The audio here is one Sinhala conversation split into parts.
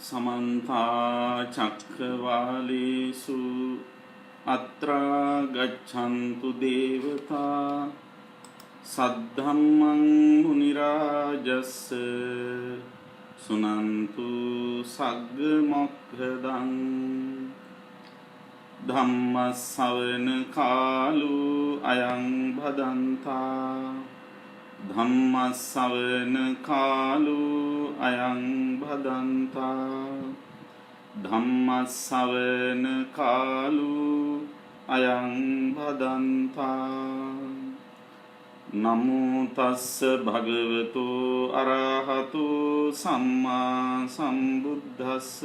समन्ता चक्रवालेषु अत्रा गच्छन्तु देवता सद्धम्मं मुनिराजस्य सुनन्तु सग्गमोक्खदं धम्मश्रवण कालो अयं भदन्ता धम्मश्रवण कालो अयं भदन्ता धम्मश्रवण कालो अयं भदन्ता नमो तस्स भगवतो अरहतो सम्मा सम्बुद्धस्स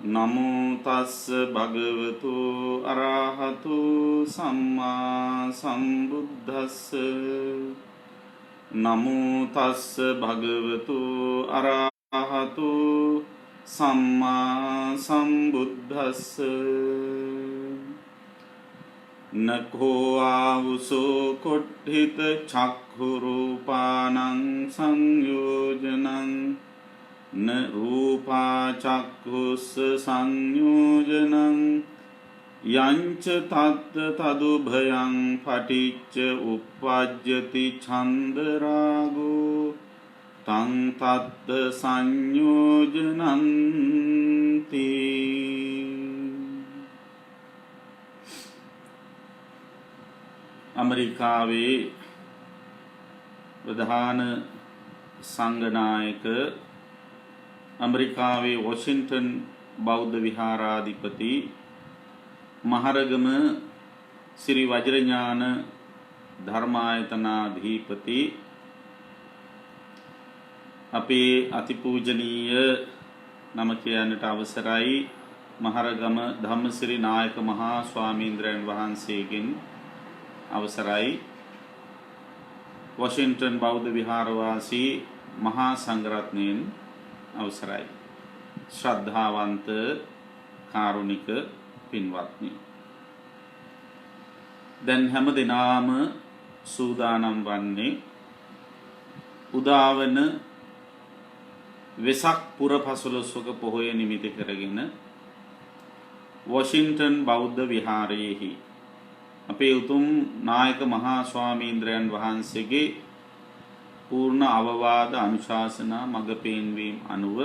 नमो तस्स भगवतो अरहतो सम्मा सम्बुद्धस्स नमो तस्स भगवतो अरहतो सम्मा सम्बुद्धस्स नको आहुसो कोट्ठित चक्षुरूपानं संयोजनं न रूपा चक्षुष संयोजनं यञ्च तत् तदुभयं पटिच्च उपपद्यते छन्दरागो तं तत् संयोजनन्ति अमेरिकाවේ ප්‍රධාන සංඝනායක අමරිකාවේ වොෂින්ටන් බෞද්ධ විහාරාධිපති මහරගම ශ්‍රී වජිරඥාන ධර්මායතනාධිපති අපේ අතිපූජනීය නම කියන්නට අවසරයි මහරගම ධම්මසිරි නායක මහා ස්වාමීන්ද්‍රයන් වහන්සේගෙන් අවසරයි වොෂින්ටන් බෞද්ධ විහාරවාසී මහා සංඝරත්නයන් අවසරයි ශ්‍රද්ධාවන්ත කාරුණික පින්වත්නි දැන් හැම දිනම සූදානම් වන්නේ උදාවන වෙසක් පුර පසළොස්වක පොහොය නිමිති කරගෙන වොෂින්ටන් බෞද්ධ විහාරයේහි අපේ උතුම් නායක මහා ස්වාමීන්ද්‍රයන් වහන්සේගේ පූර්ණ අවවාද අනුශාසනා මඟ පෙන්වීම අනුව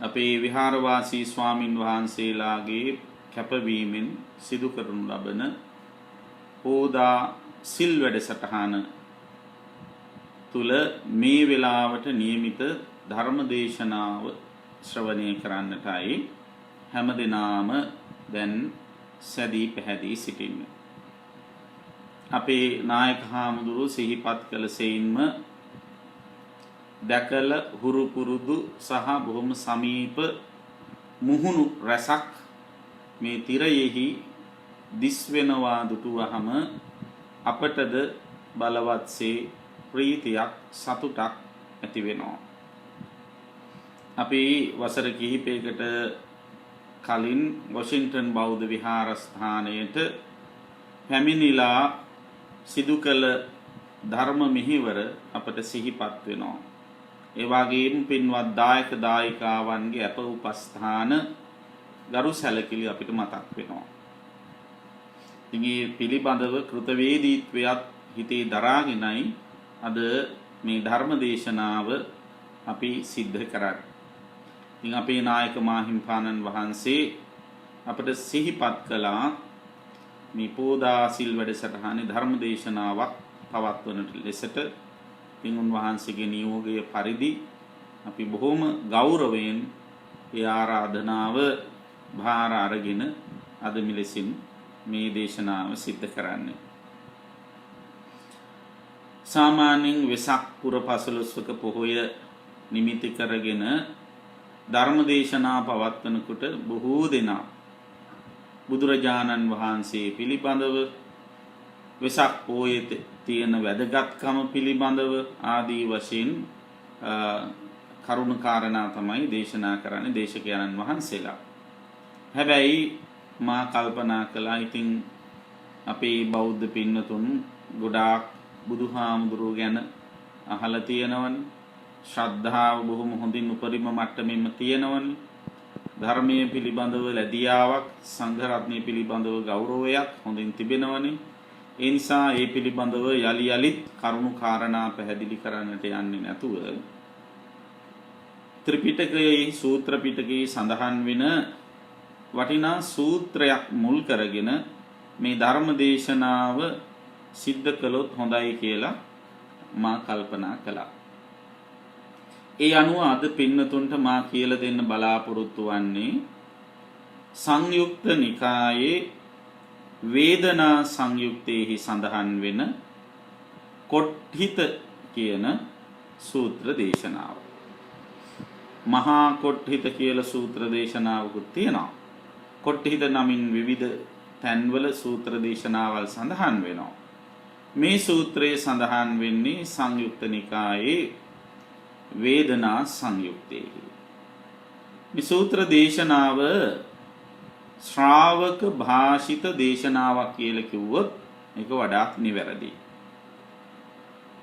අපේ විහාරවාසී ස්වාමින් වහන්සේලාගේ කැපවීමෙන් සිදු කරනු ලබන පෝදා සිල් වැඩසටහන තුල මේ වෙලාවට නියමිත ධර්ම දේශනාව ශ්‍රවණය කරන්නටයි හැම දිනාම දැන් සැදී පැහැදී සිටින්න. අපේ නායක හාමුදුරුවෝ සිහිපත් කළ සෙයින්ම දැකලා හුරු පුරුදු සහ බොහොම සමීප මුහුණු රසක් මේ තිරයෙහි දිස් වෙනවා දුටුවහම අපටද බලවත්සේ ප්‍රීතියක් සතුටක් ඇති වෙනවා. අපි වසර කිහිපයකට කලින් වොෂින්ටන් බෞද්ධ විහාරස්ථානයට පැමිණිලා සිදු කළ ධර්ම මෙහිවර අපට සිහිපත් වෙනවා. ඒ වගේම පින්වත් දායක දායිකාවන්ගේ අප උපස්ථාන ගරු සැලකිලි අපිට මතක් වෙනවා. ඉතින් මේ පිළිබඳව කෘතවේදීත්වයක් හිතේ දරාගෙනයි අද මේ ධර්ම දේශනාව අපි සිද්ධ කරන්නේ. ඉතින් අපේ නායක මාහිම්පාණන් වහන්සේ අපට සිහිපත් කළා මේ පෝදා සිල් වැඩසටහනේ ධර්ම දේශනාවක් පවත්වනට ලෙසට. ඉතින් උන්වහන්සේගේ නියෝගය පරිදි අපි බොහොම ගෞරවයෙන් ඒ ආරාධනාව භාර අරගෙන අද මෙලෙසින් මේ දේශනාව සිද්ධ කරන්නේ. සාමාන්‍යයෙන් වෙසක් පුර පසළොස්වක පොහොය නිමිති කරගෙන ධර්ම දේශනා පවත්වනකොට බොහෝ දෙනා බුදුරජාණන් වහන්සේ පිළිබඳව වෙසක් පොහොයේ තියෙන වැදගත්කම පිළිබඳව ආදී වශයෙන් කරුණු කාරණා තමයි දේශනා කරන්නේ දේශකයන්න් වහන්සේලා. හැබැයි මා කල්පනා කළා ඉතින් අපේ බෞද්ධ පින්නතුන් ගොඩාක් බුදුහාමුදුරුවෝ ගැන අහලා තියෙනවනේ. ශ්‍රද්ධාව බොහොම හොඳින් උපරිම මට්ටමින්ම තියෙනවනේ. ධර්මයේ පිළිබඳව ලැබියාවක්, සංඝ රත්නය පිළිබඳව ගෞරවයක් හොඳින් තිබෙනවනේ. ඒ නිසා ඒ පිළිබඳව යලි යලිත් කරුණු කාරණා පැහැදිලි කරන්නට යන්නේ නැතුව ත්‍රිපිටකයේ සූත්‍ර පිටකයේ සඳහන් වෙන වටිනා සූත්‍රයක් මුල් කරගෙන මේ ධර්ම දේශනාව සිද්ධ කළොත් හොඳයි කියලා මා කල්පනා කළා. ඒ අනුව අද පින්නතුන්ට මා කියලා දෙන්න බලාපොරොත්තු වන්නේ සංයුක්ත නිකායේ වේදනා සංයුක්තේහි සඳහන් වෙන කොට්ඨිත කියන සූත්‍ර දේශනාව. මහා කොට්ඨිත කියලා සූත්‍ර දේශනාවකුත් තියෙනවා. කොට්ඨිත නමින් විවිධ තැන්වල සූත්‍ර දේශනාවල් සඳහන් වෙනවා. මේ සූත්‍රයේ සඳහන් වෙන්නේ සංයුක්ත නිකායේ වේදනා සංයුක්තේහි. මේ සූත්‍ර දේශනාව ශ්‍රාවක භාෂිත දේශනාවක් කියලා කිව්වොත් ඒක වඩාත් නිවැරදි.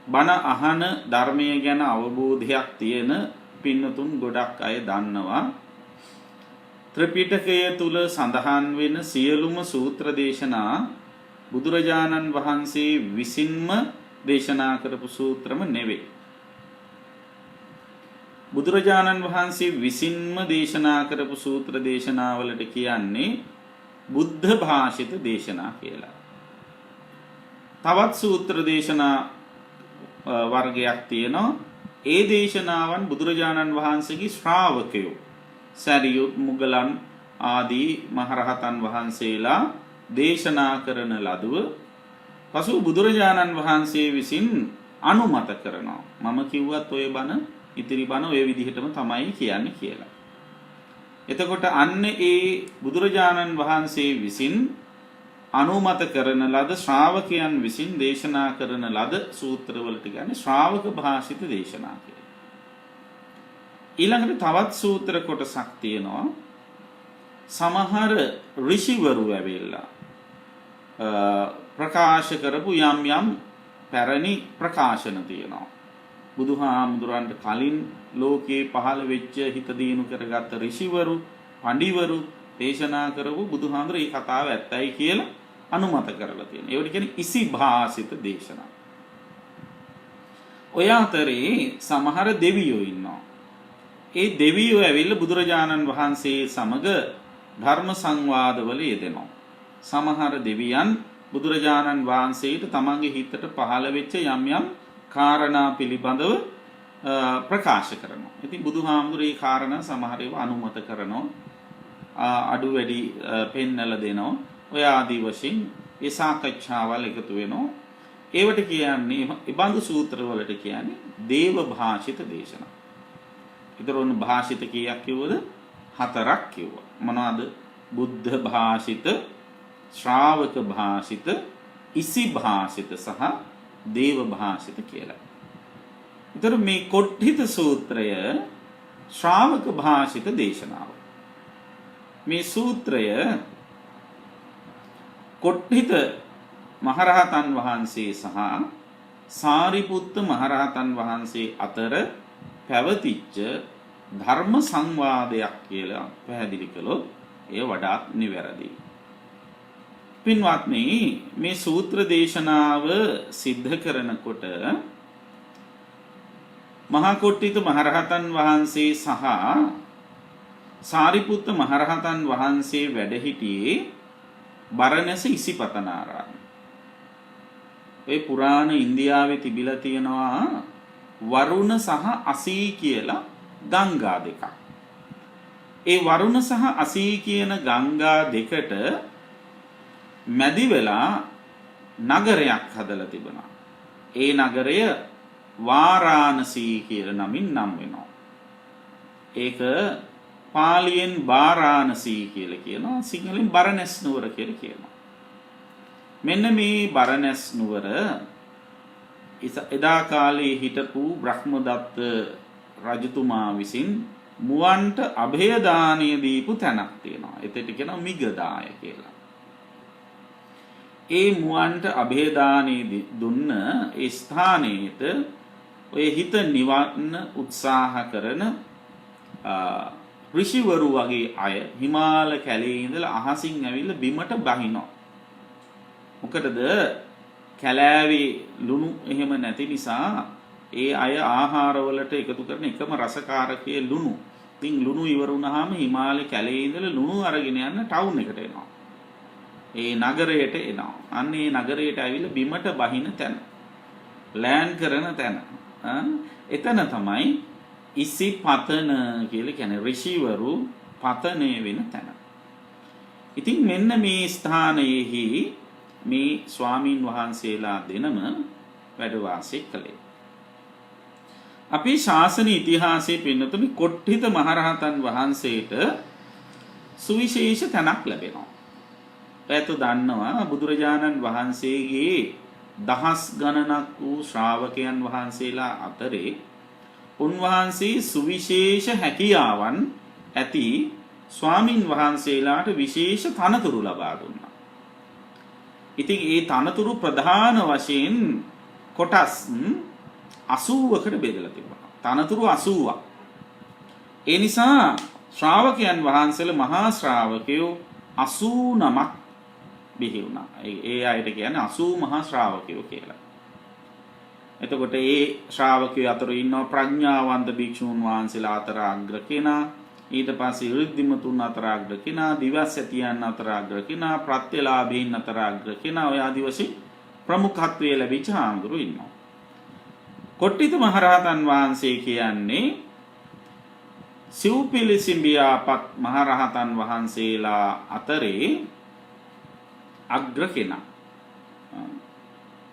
බණ අහන ධර්මය ගැන අවබෝධයක් තියෙන පින්නතුන් ගොඩක් අය දන්නවා. ත්‍රිපිටකය තුල සඳහන් වෙන සියලුම සූත්‍ර දේශනා බුදුරජාණන් වහන්සේ විසින්ම දේශනා කරපු සූත්‍රම නෙවෙයි. බුදුරජාණන් වහන්සේ විසින්ම දේශනා කරපු සූත්‍ර දේශනාවලට කියන්නේ බුද්ධ භාෂිත දේශනා කියලා. තවත් සූත්‍ර දේශනා වර්ගයක් තියෙනවා. ඒ දේශනාවන් බුදුරජාණන් වහන්සේගේ ශ්‍රාවකයෝ සරියුත් මුගලන් ආදී මහරහතන් වහන්සේලා දේශනා කරන ලදුව පසු බුදුරජාණන් වහන්සේ විසින් අනුමත කරනවා. මම කිව්වත් ඔය බණ ඉතිරි බණ ඔය විදිහටම තමයි කියන්නේ කියලා. එතකොට අන්න ඒ බුදුරජාණන් වහන්සේ විසින් අනුමත කරන ලද ශ්‍රාවකයන් විසින් දේශනා කරන ලද සූත්‍රවලට කියන්නේ ශ්‍රාවක භාෂිත දේශනා කියලා. ඊළඟට තවත් සූත්‍ර කොටසක් තියෙනවා. සමහර ඍෂිවරු ඇවිල්ලා ප්‍රකාශ කරපු යම් යම් පැරණි ප්‍රකාශන තියෙනවා. බුදුහාමුදුරන්ට කලින් ලෝකේ පහළ වෙච්ච හිත දිනු කරගත්ත ඍෂිවරු, පඬිවරු දේශනා කරපු බුදුහාමුදුර මේ කතාව ඇත්තයි කියලා අනුමත කරලා තියෙනවා. ඒවට කියන්නේ ඉසිභාසිත දේශනා. ඔය අතරේ සමහර දෙවියෝ ඉන්නවා. ඒ දෙවියෝ ඇවිල්ලා බුදුරජාණන් වහන්සේ සමග ධර්ම සංවාදවල යෙදෙනවා. සමහර දෙවියන් බුදුරජාණන් වහන්සේට තමන්ගේ හිතට පහළ වෙච්ච යම් යම් කාරණා පිළිබඳව ප්‍රකාශ කරනවා. ඉතින් බුදුහාමුදුරේ කාරණා සමහර ඒවා අනුමත කරනවා. අඩු වැඩි පෙන්නලා දෙනවා. ඔය ආදී වශයෙන් ඒ සාකච්ඡාවල් එකතු වෙනවා. ඒවට කියන්නේ ඒ බඳු සූත්‍රවලට කියන්නේ දේව භාෂිත දේශනා. ඊතරොන් භාෂිත කීයක් කිව්වද? 4ක් කිව්වා. මොනවාද? බුද්ධ භාෂිත, ශ්‍රාවක භාෂිත, ඉසි භාෂිත සහ දේව භාෂිත කියලා. ඊතර මේ කොට්ඨිත සූත්‍රය ශ්‍රාවක භාෂිත දේශනාව. මේ සූත්‍රය කොට්ඨිත මහරහතන් වහන්සේ සහ සාරිපුත්ත මහරහතන් වහන්සේ අතර පැවතිච්ච ධර්ම සංවාදයක් කියලා පැහැදිලි කළොත් එය වඩාත් නිවැරදි. පින්වත්නි, මේ සූත්‍ර දේශනාව සිද්ධ කරනකොට මහා කොට්ඨිත මහරහතන් වහන්සේ සහ සාරිපුත්ත මහරහතන් වහන්සේ වැඩ සිටියේ බරණැස ඉසිපතනාරාමයේ. ඒ පුරාණ ඉන්දියාවේ තිබිලා තියෙනවා වරුණ සහ අසී කියලා ගංගා දෙකක්. ඒ වරුණ සහ අසී කියන ගංගා දෙකට මැදි වෙලා නගරයක් හදලා තිබුණා. ඒ නගරය වාරාණසී කියලා නමින් නම් වෙනවා. ඒක පාලියෙන් වාරාණසී කියලා කියනවා, සිංහලෙන් බරණැස් නුවර කියලා කියනවා. මෙන්න මේ බරණැස් නුවර එදා කාලේ හිටපු බ්‍රහ්මදත්ත රජතුමා විසින් මුවන්ට අභය දානය දීපු තැනක් තියෙනවා. එතෙට කියනවා මිගදාය කියලා. ඒ මුවන්ට අභය දානය දුන්න ඒ ස්ථානයේට ඔය හිත නිවන්න උත්සාහ කරන ඍෂිවරු වගේ අය හිමාල කැලේ ඉඳලා අහසින් ඇවිල්ලා බිමට බහිනවා. මොකටද? කැලෑවේ ලුණු එහෙම නැති නිසා ඒ අය ආහාරවලට එකතු කරන එකම රසකාරකයේ ලුණු. ඉතින් ලුණු ඉවර වුණාම හිමාලේ කැලේ ඉඳලා ලුණු අරගෙන යන්න ටවුන් එකට එනවා. ඒ නගරයට එනවා. අන්න ඒ නගරයට ඇවිල්ලා බිමට බහින තැන. ලෑන්ඩ් කරන තැන. එතන තමයි ඉසිපතන කියලා කියන්නේ ඍෂිවරු පතනය වෙන තැන. ඉතින් මෙන්න මේ ස්ථානයේහි මේ ස්වාමීන් වහන්සේලා දෙනම වැඩ වාසය කළේ. අපේ ශාසන ඉතිහාසයේ පින්නතුනි කොට්ටිත මහරහතන් වහන්සේට සුවිශේෂ තැනක් ලැබෙනවා. ඒත් දන්නවා බුදුරජාණන් වහන්සේගේ දහස් ගණනක් වූ ශ්‍රාවකයන් වහන්සේලා අතරේ උන්වහන්සේ සුවිශේෂ හැකියාවන් ඇති ස්වාමින් වහන්සේලාට විශේෂ තනතුරු ලබා දුන්නා. ඉතින් ඒ තනතුරු ප්‍රධාන වශයෙන් කොටස් 80කට බෙදලා තිබුණා. තනතුරු 80ක්. ඒ නිසා ශ්‍රාවකයන් වහන්සේලා මහා ශ්‍රාවකයෝ 89ක් බිහි වුණා. ඒ අයට කියන්නේ 80 මහා ශ්‍රාවකයෝ කියලා. එතකොට ඒ ශ්‍රාවකයෝ අතර ඉන්නවා ප්‍රඥාවන්ත භික්ෂූන් වහන්සේලා අතර අග්‍ර කෙනා, ඊට පස්සේ ඍද්ධිමතුන් අතර අග්‍ර කෙනා, දිවස්සතියන් අතර අග්‍ර කෙනා, ප්‍රත්‍යලාභීන් අතර අග්‍ර කෙනා, ඔය ආදි වශයෙන් ප්‍රමුඛත්වයේ ලැබිච්ච ආඳුරු ඉන්නවා. කොට්ටිත මහරහතන් වහන්සේ කියන්නේ සිව්පිලිසිඹියාපත් මහරහතන් වහන්සේලා අතරේ අග්‍ර කෙනා.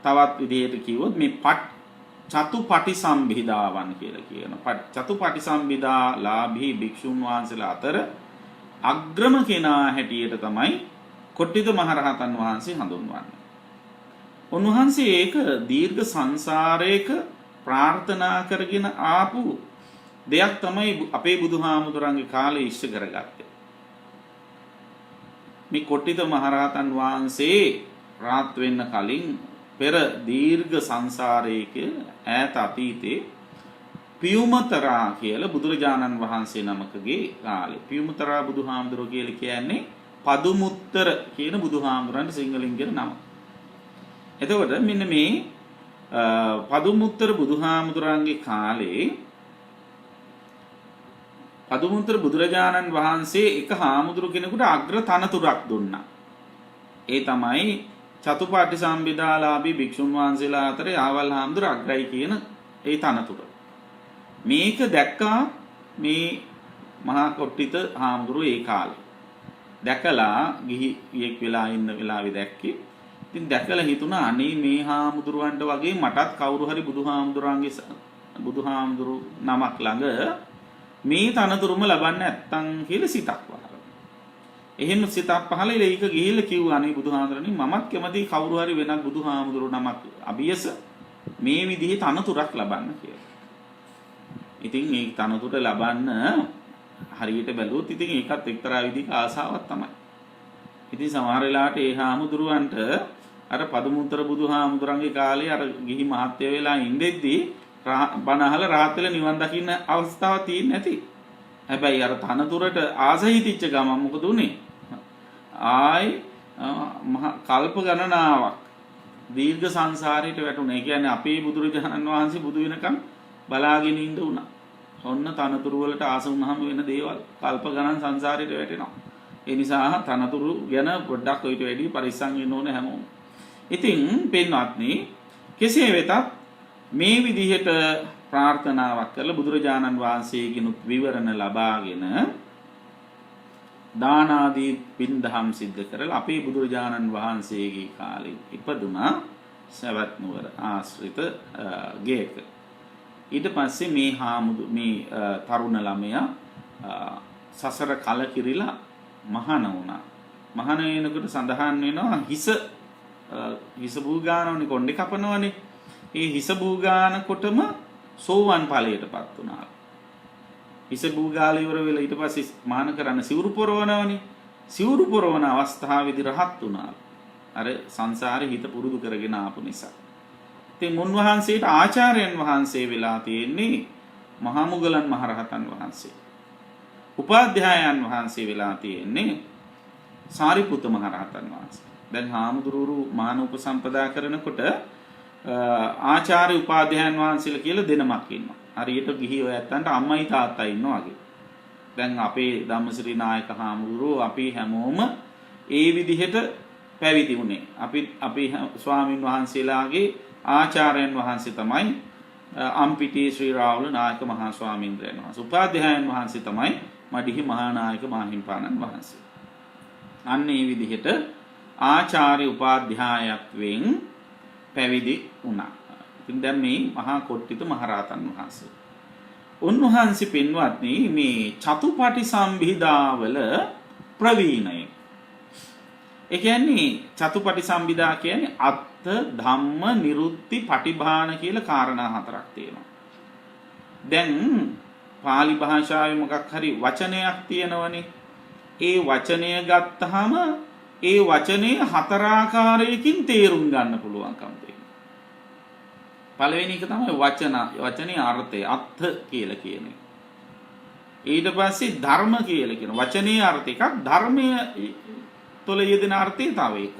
තවත් විදිහට කිව්වොත් මේ චතුපටිසම්භිදාවන් කියලා කියන. චතුපටිසම්භිදාලාභී භික්ෂුන් වහන්සේලා අතර අග්‍රම කෙනා හැටියට තමයි කොට්ටිත මහරහතන් වහන්සේ හඳුන්වන්නේ. උන්වහන්සේ ඒක දීර්ඝ සංසාරයක ප්‍රාර්ථනා කරගෙන ආපු දෙයක් තමයි අපේ බුදුහාමුදුරන්ගේ කාලේ ඉෂ්ට කරගත්තේ. මේ කොට්ටිත මහරහතන් වහන්සේ රාත් වෙන්න කලින් පෙර දීර්ඝ සංසාරයක ඈත අතීතේ පියුමතරා කියලා බුදුරජාණන් වහන්සේ නමකගේ කාලේ පියුමතරා බුදුහාමුදුරුවෝ කියලා කියන්නේ පදුමුත්තර කියන බුදුහාමුදුරන්ට සිංහලෙන් කියන නම. එතකොට මෙන්න මේ පදුමුත්තර බුදුහාමුදුරන්ගේ කාලේ පදුමුත්තර බුදුරජාණන් වහන්සේ එක හාමුදුරු කෙනෙකුට අග්‍ර තනතුරක් දුන්නා. ඒ තමයි චතුපටිසම්භිදාලාභී භික්ෂුන් වහන්සේලා අතරේ ආවල් හාමුදුර අග්‍රයි කියන ඒ තනතුර. මේක දැක්කා මේ මහා කොට්ටිත හාමුදුරුවෝ ඒ කාලේ. දැකලා ගිහියෙක් වෙලා ඉන්න වෙලාවේ දැක්කේ. ඉතින් දැකලා හිතුණා අනේ මේ හාමුදුරුවන්ට වගේ මටත් කවුරු හරි බුදුහාමුදුරු නමක් ළඟ මේ තනතුරුම ලබන්න නැත්තම් කියලා සිතක් වහලා. එහෙම සිතක් පහළ ඒක ගිහිල්ලා කිව්වා අනේ බුදුහාමුදුරනේ මමත් කැමති කවුරු හරි වෙනත් බුදුහාමුදුරු නමක් අභියස මේ විදිහේ තනතුරක් ලබන්න කියලා. ඉතින් මේ තනතුර ලබන්න හරියට බැලුවොත් ඉතින් ඒකත් එක්තරා විදිහක ආසාවක් තමයි. ඉතින් සමහර වෙලාවට ඒ හාමුදුරුවන්ට අර පදුමුත්තර බුදුහාමුදුරන්ගේ කාලේ අර ගිහි මහත්ය වෙලා ඉඳෙද්දී බණ අහලා රාත් වෙලා නිවන් දකින්න අවස්ථාවක් තියෙන්නේ නැති. හැබැයි අර තනතුරට ආස හිතිච්ච ගමන් මොකද උනේ? ආයි කල්ප ගණනාවක් දීර්ඝ සංසාරයට වැටුණා. ඒ කියන්නේ අපේ බුදුරජාණන් වහන්සේ බුදු වෙනකම් බලාගෙන ඉන්න උනා. ඔන්න තනතුරු වලට ආස වුණාම වෙන දේවල් කල්ප ගණන් සංසාරයට වැටෙනවා. ඒ නිසා තනතුරු ගැන පොඩ්ඩක් ඔයිට වැඩි පරිස්සම් වෙන්න ඕනේ හැමෝම. ඉතින් පින්වත්නි කෙසේ වෙතත් මේ විදිහට ප්‍රාර්ථනාවක් කරලා බුදුරජාණන් වහන්සේගෙනුත් විවරණ ලබාගෙන දාන ආදී පින්දහම් සිද්ධ කරලා අපේ බුදුරජාණන් වහන්සේගේ කාලේ ඉපදුනා සවැත් නුවර ආශ්‍රිත ගේක. ඊට පස්සේ මේ තරුණ ළමයා සසර කලකිරිලා මහාන වුණා. මහාන වෙනකොට සඳහන් වෙනවා හිස භූගානවනේ කොණ්ඩේ කපනවනේ. ඒ හිස භූගානකොටම සෝවන් ඵලයටපත් වුණා. හිස භූගාල ඉවර වෙලා ඊට පස්සේ මහාන කරන්න සිවුරු පොරවනවනේ. සිවුරු පොරවන අවස්ථාවේදී රහත් වුණා. අර සංසාරේ හිත පුරුදු කරගෙන ආපු නිසා. ඉතින් උන්වහන්සේට ආචාර්යයන් වහන්සේ වෙලා තියෙන්නේ මහා මුගලන් මහරහතන් වහන්සේ. උපාධ්‍යායයන් වහන්සේ වෙලා තියෙන්නේ සාරිපුත්ත මහරහතන් වහන්සේ. දැන් හාමුදුරුවෝ මාන උපසම්පදා කරනකොට ආචාර්ය උපාධ්‍යායන් වහන්සේලා කියලා දෙනමක් ඉන්නවා. හරියට ගිහි ඔය ඇත්තන්ට අම්මයි තාත්තයි ඉන්නවා වගේ. දැන් අපේ ධම්මසිරි නායක හාමුදුරුවෝ අපි හැමෝම ඒ විදිහට පැවිදි වුණේ. අපි ස්වාමින් වහන්සේලාගේ ආචාර්යයන් වහන්සේ තමයි අම්පිටියේ ශ්‍රී රාහුල නායක මහා ස්වාමීන්ද්‍රයන් වහන්සේ. උපාධ්‍යායන් වහන්සේ තමයි මඩිහි මහා නායක මාහිම්පාණන් වහන්සේ. අන්න ඒ විදිහට ආචාර්ය උපාධ්‍යායත්වයෙන් පැවිදි වුණා. ඉතින් දැන් මේ මහා කොට්ටිත මහරහතන් වහන්සේ. උන්වහන්සේ පින්වත්නි මේ චතුපටි සම්භිදාවල ප්‍රවීණය. ඒ කියන්නේ චතුපටි සම්භිදා කියන්නේ අත්ථ ධම්ම නිරුත්ති පටිභාන කියලා කාරණා හතරක් තියෙනවා. දැන් පාලි භාෂාවේ මොකක් හරි වචනයක් තියෙනවනේ. ඒ වචනය ගත්තාම ඒ වචනේ හතර ආකාරයකින් තේරුම් ගන්න පුළුවන්කම තියෙනවා. පළවෙනි එක තමයි වචනේ අර්ථය අත්ථ කියලා කියන්නේ. ඊට පස්සේ ධර්ම කියලා කියන වචනේ අර්ථ එකක් ධර්මයේ තුළ යෙදෙන අර්ථය තව එකක්.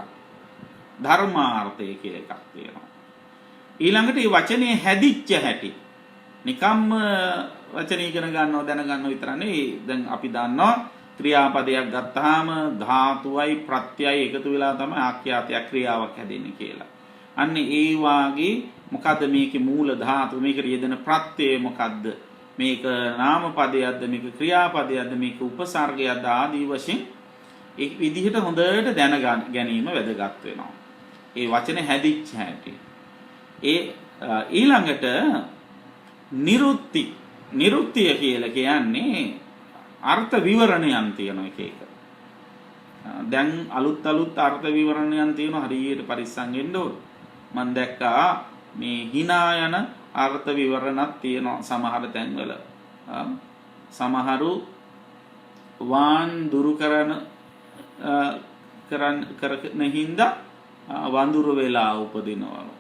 ධර්මාර්ථය කියලා එකක් තියෙනවා. ඊළඟට මේ වචනේ හැදිච්ච හැටි නිකම්ම වචන ඉගෙන ගන්නව දැන ගන්නව විතර නෙවෙයි. දැන් අපි දන්නවා ක්‍රියාපදයක් ගත්තාම ධාතුවයි ප්‍රත්‍යයයි එකතු වෙලා තමයි ආඛ්‍යාතයක් ක්‍රියාවක් හැදෙන්නේ කියලා. අන්න ඒ වාගේ මොකද්ද මේකේ මූල ධාතු මේකට යෙදෙන ප්‍රත්‍යය මොකද්ද? මේක නාම පදයක්ද මේක ක්‍රියාපදයක්ද මේක උපසර්ගයක්ද ආදී වශයෙන් ඒ විදිහට හොඳට දැන ගැනීම වැදගත් වෙනවා. ඒ වචනේ හැදිච්ච හැටි. ඊළඟට නිරුක්තිය කියලා කියන්නේ අර්ථ විවරණයන් තියෙන එක. දැන් අලුත් අර්ථ විවරණයන් තියෙන හරියට පරිස්සම් වෙන්න ඕන. මම දැක්කා මේ hina යන අර්ථ විවරණක් තියෙනවා සමහර තැන්වල. සමහරු වාන් දුරු කරන හින්දා වඳුර වෙලා උපදිනවලු.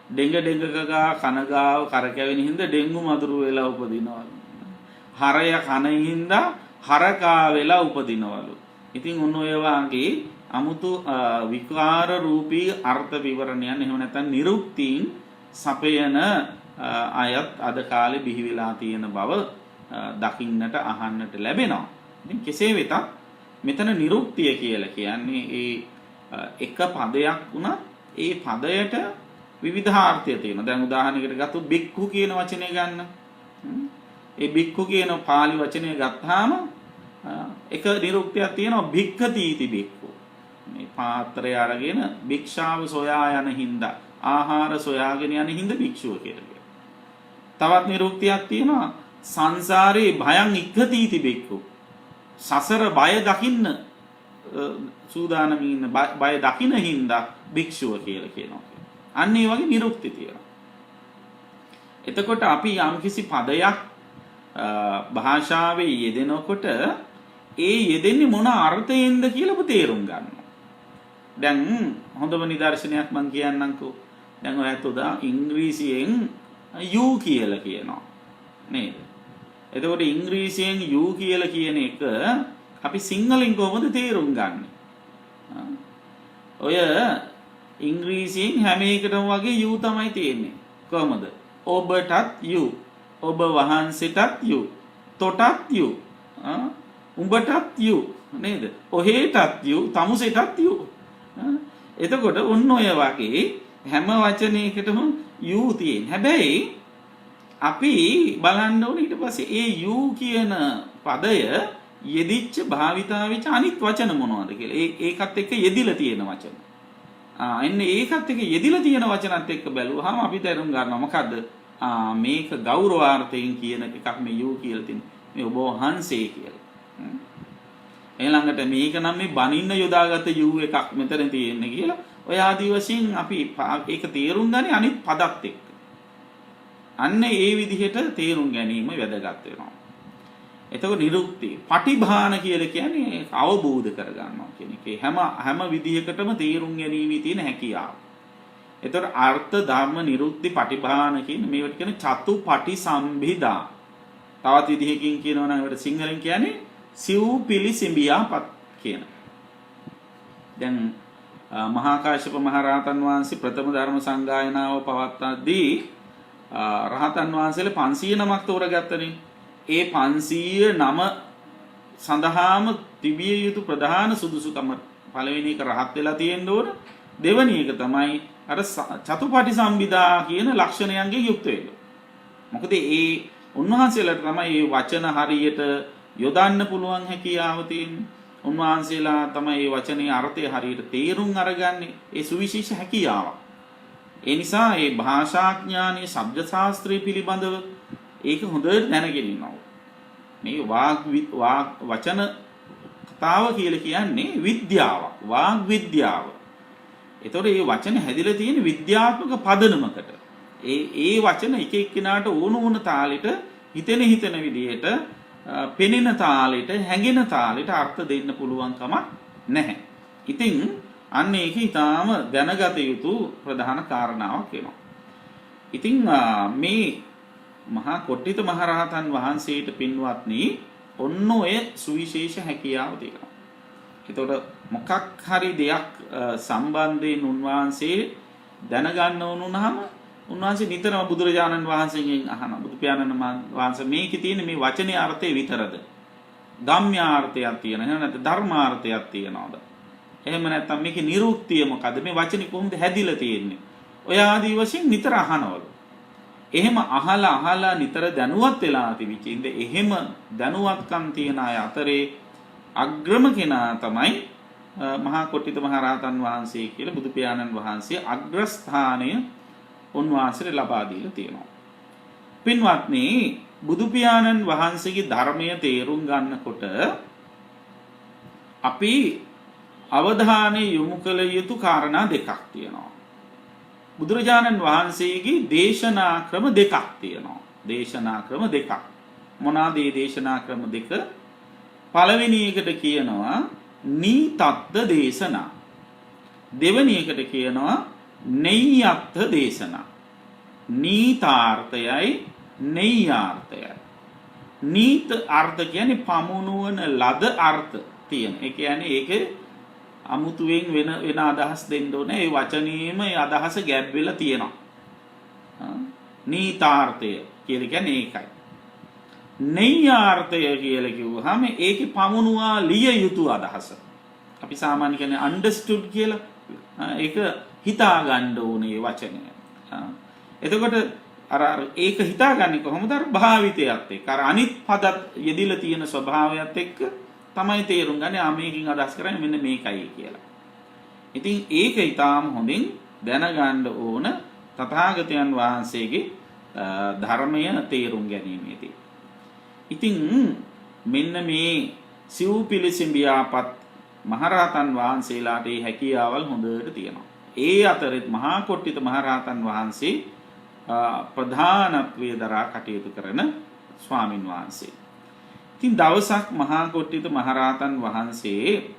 ඩෙංගකගා කනගාව කරකැවෙන හින්දා ඩෙංගු මදුරු වෙලා උපදිනවලු. හරය කන හින්දා හරකා වෙලා උපදිනවලු. ඉතින් ඔන්න ඔය වාගේ අමුතු විකාර රූපී අර්ථ විවරණයන් එහෙම නැත්නම් නිරුක්තීන් සපයන අයත් අද කාලේ බිහි වෙලා තියෙන බව දකින්නට අහන්නට ලැබෙනවා. ඉතින් කෙසේ වෙතත් මෙතන නිරුක්තිය කියලා කියන්නේ ඒ එක පදයක් වුණා ඒ පදයට විවිධාර්ථය තියෙනවා. දැන් උදාහරණයකට ගත්තොත් බික්ඛු කියන වචනේ ගන්න. ඒ බික්ඛු කියන පාලි වචනේ ගත්තාම එක නිරුක්තියක් තියෙනවා භික්ඛතීති බික්ඛු. මේ පාත්‍රය අරගෙන භික්ෂාව සොයා යන හින්දා ආහාර සොයාගෙන යන හින්දා භික්ෂුව කියලා කියනවා. තවත් නිරුක්තියක් තියෙනවා සංසාරේ භයං ඉක්ඛතීති බික්ඛු. සසර බය දකින්න සූදානම් ඉන්න බය දකින්න හින්දා භික්ෂුව කියලා කියනවා. අන්න ඒ වගේ නිරුක්ති තියෙනවා. එතකොට අපි යම්කිසි පදයක් භාෂාවේ යෙදෙනකොට ඒ යෙදෙන්නේ මොන අර්ථයෙන්ද කියලා ඔබ තේරුම් ගන්නවා. දැන් හොඳම නිදර්ශනයක් මම කියන්නම්කෝ. දැන් ඔයත් උදා ඉංග්‍රීසියෙන් you කියලා කියනවා. නේද? එතකොට ඉංග්‍රීසියෙන් you කියලා කියන එක අපි සිංහලෙන් කොහොමද තේරුම් ගන්නෙ? ඔය ඉංග්‍රීසියෙන් හැම එකටම වගේ you තමයි තියෙන්නේ. කොහොමද? ඔබටත් you, ඔබ වහන්සේටත් you, තොටත් you, උඹටත් you නේද? ඔහෙටත් you, තමුසෙටත් you. එතකොට ඔන්න ඔය වගේ හැම වචනයකටම you තියෙන. හැබැයි අපි බලන්න ඕනේ ඊට පස්සේ ඒ you කියන පදය යෙදිච්ච භාවිතා වෙච්ච අනිත් වචන මොනවද කියලා. ඒකත් එක්ක යෙදිලා තියෙන වචන. එන්නේ ඒකත් එක්ක යෙදිලා තියෙන වචනත් එක්ක බැලුවාම අපි තේරුම් ගන්නවා මොකද්ද? මේක ගෞරවාර්ථයෙන් කියන එකක් මේ you කියලා තියෙන. මේ ඔබ වහන්සේ කියලා. ඊළඟට මේක නම් මේ බනින්න යොදාගත්ත you එකක් මෙතන තියෙන්නේ කියලා. ඔය ආදි වශයෙන් අපි ඒක තේරුම් ගන්නේ අනිත් පදත් එක්ක. අන්න ඒ විදිහට තේරුම් ගැනීම වැදගත් වෙනවා. එතකොට නිරුක්ති පටිභාන කියලා කියන්නේ අවබෝධ කරගන්නවා කියන එක. හැම විදිහකටම තේරුම් ගැනීමේ තියෙන හැකියාව. එතකොට අර්ථ ධර්ම නිරුක්ති පටිභාන කියන මේවට කියන චතුපටි සම්භිදා. තවත් විදිහකින් කියනවා නම් ඒකට සිංහලෙන් කියන්නේ සිව් පිළිසිඹියාපත් කියන. දැන් මහා කාශ්‍යප මහ රහතන් වහන්සේ ප්‍රථම ධර්ම සංගායනාව පවත්වද්දී රහතන් වහන්සේලා 500 නමක් තෝරගත්තනේ. ඒ 500 නම සඳහාම තිබිය යුතු ප්‍රධාන සුදුසුකම පළවෙනි එක රහත් වෙලා තියෙන්න ඕන. දෙවෙනි එක තමයි අර චතුපටි සම්භිදා කියන ලක්ෂණයන්ගෙන් යුක්ත වෙන්න. මොකද ඒ උන්වහන්සේලාට තමයි මේ වචන හරියට යොදන්න පුළුවන් හැකියාව තියෙන්නේ. උන්වහන්සේලා තමයි මේ වචනේ අර්ථය හරියට තේරුම් අරගන්නේ. ඒ සුවිශේෂ හැකියාවක්. ඒ නිසා මේ භාෂාඥානීය ශබ්ද ශාස්ත්‍රය පිළිබඳව ඒක හොඳට දැනගෙන ඉන්නවා. මේ වාග් වචන කතාව කියලා කියන්නේ විද්‍යාවක්. වාග් විද්‍යාව. ඒතකොට මේ වචන හැදිලා තියෙන විද්‍යාත්මක පදනමකට. ඒ වචන එක එක්කිනාට ඕන තාලෙට හිතෙන විදිහට පෙනෙන තාලෙට හැඟෙන තාලෙට අර්ථ දෙන්න පුළුවන් කමක් නැහැ. ඉතින් අන්න ඒක ඊටාම දැනගත යුතු ප්‍රධාන කාරණාවක් වෙනවා. ඉතින් මේ මහා කොට්ටිත මහරහතන් වහන්සේට පින්වත්නි ඔන්න ඔය සුවිශේෂ හැකියාව තියෙනවා. එතකොට මොකක් හරි දෙයක් සම්බන්ධයෙන් උන්වහන්සේ දැනගන්න ඕනුනහම උන්වහන්සේ නිතරම බුදුරජාණන් වහන්සේගෙන් අහනවා. බුදු පියාණන් වහන්සේ මේකේ තියෙන මේ වචනේ අර්ථය විතරද? ගම්‍යාර්ථයක් තියෙනවද? එහෙම නැත්නම් ධර්මාර්ථයක් තියෙනවද? එහෙම නැත්නම් මේකේ නිරුක්තිය මොකද්ද? මේ වචනේ කොහොමද හැදිලා තියෙන්නේ? ඔය ආදී වශයෙන් නිතර අහනවලු. එහෙම අහලා නිතර දැනුවත් වෙලා තිබිච්ච ඉඳ එහෙම දැනුවත්කම් තියන අය අතරේ අග්‍රම කෙනා තමයි මහා කොට්ටිත මහ රහතන් වහන්සේ කියලා බුදු පියාණන් වහන්සේ අග්‍රස්ථානය උන්වහන්සේට ලබා දීලා තියෙනවා. පින්වත්නි බුදු පියාණන් වහන්සේගේ ධර්මය තේරුම් ගන්නකොට අපි අවධානය යොමු කළ යුතු කාරණා දෙකක් තියෙනවා. බුදුරජාණන් වහන්සේගේ දේශනා ක්‍රම දෙකක් තියෙනවා. දේශනා ක්‍රම දෙකක්. මොනවාද මේ දේශනා ක්‍රම දෙක? පළවෙනි එකට කියනවා නීතත්ත්ව දේශනා. දෙවෙනි එකට කියනවා නෙය්‍යත්ථ දේශනා. නීතාර්ථයයි නෙය්‍යාර්ථයයි. නීත අර්ථ කියන්නේ පමුණුවන ලද අර්ථ තියෙන. ඒ කියන්නේ ඒකේ අමුතුවෙන් වෙන අදහස් දෙන්න ඕනේ. ඒ වචනේම ඒ අදහස ගැබ් වෙලා තියෙනවා. නීතාර්ථය කියලා කියන්නේ ඒකයි. නෙය්‍යාර්ථය කියලා කිව්වහම ඒකේ පමුණුවා ලිය යුතු අදහස. අපි සාමාන්‍ය කියන්නේ understood කියලා. ඒක හිතා ගන්න ඕනේ වචනය. එතකොට අර ඒක හිතාගන්නේ කොහොමද? අර භාවිතයත් එක්ක අර අනිත් පදත් යෙදිලා තියෙන ස්වභාවයත් එක්ක තමයි තේරුම් ගන්නේ මේකෙන් අදහස් කරන්නේ මෙන්න මේකයි කියලා. ඉතින් ඒක ඊටාම හොඳින් දැනගන්න ඕන තථාගතයන් වහන්සේගේ ධර්මය තේරුම් ගැනීමේදී. ඉතින් මෙන්න මේ සිව් පිළිසිඹියාපත් මහරහතන් වහන්සේලාට මේ හැකියාවල් හොඳට තියෙනවා. ඒ අතරෙත් මහා කොට්ටිත මහරහතන් වහන්සේ ප්‍රධානත්වයේ දරා කටයුතු කරන ස්වාමින් වහන්සේ. ඉතින් දවසක් මහා කොට්ටිත මහරහතන් වහන්සේ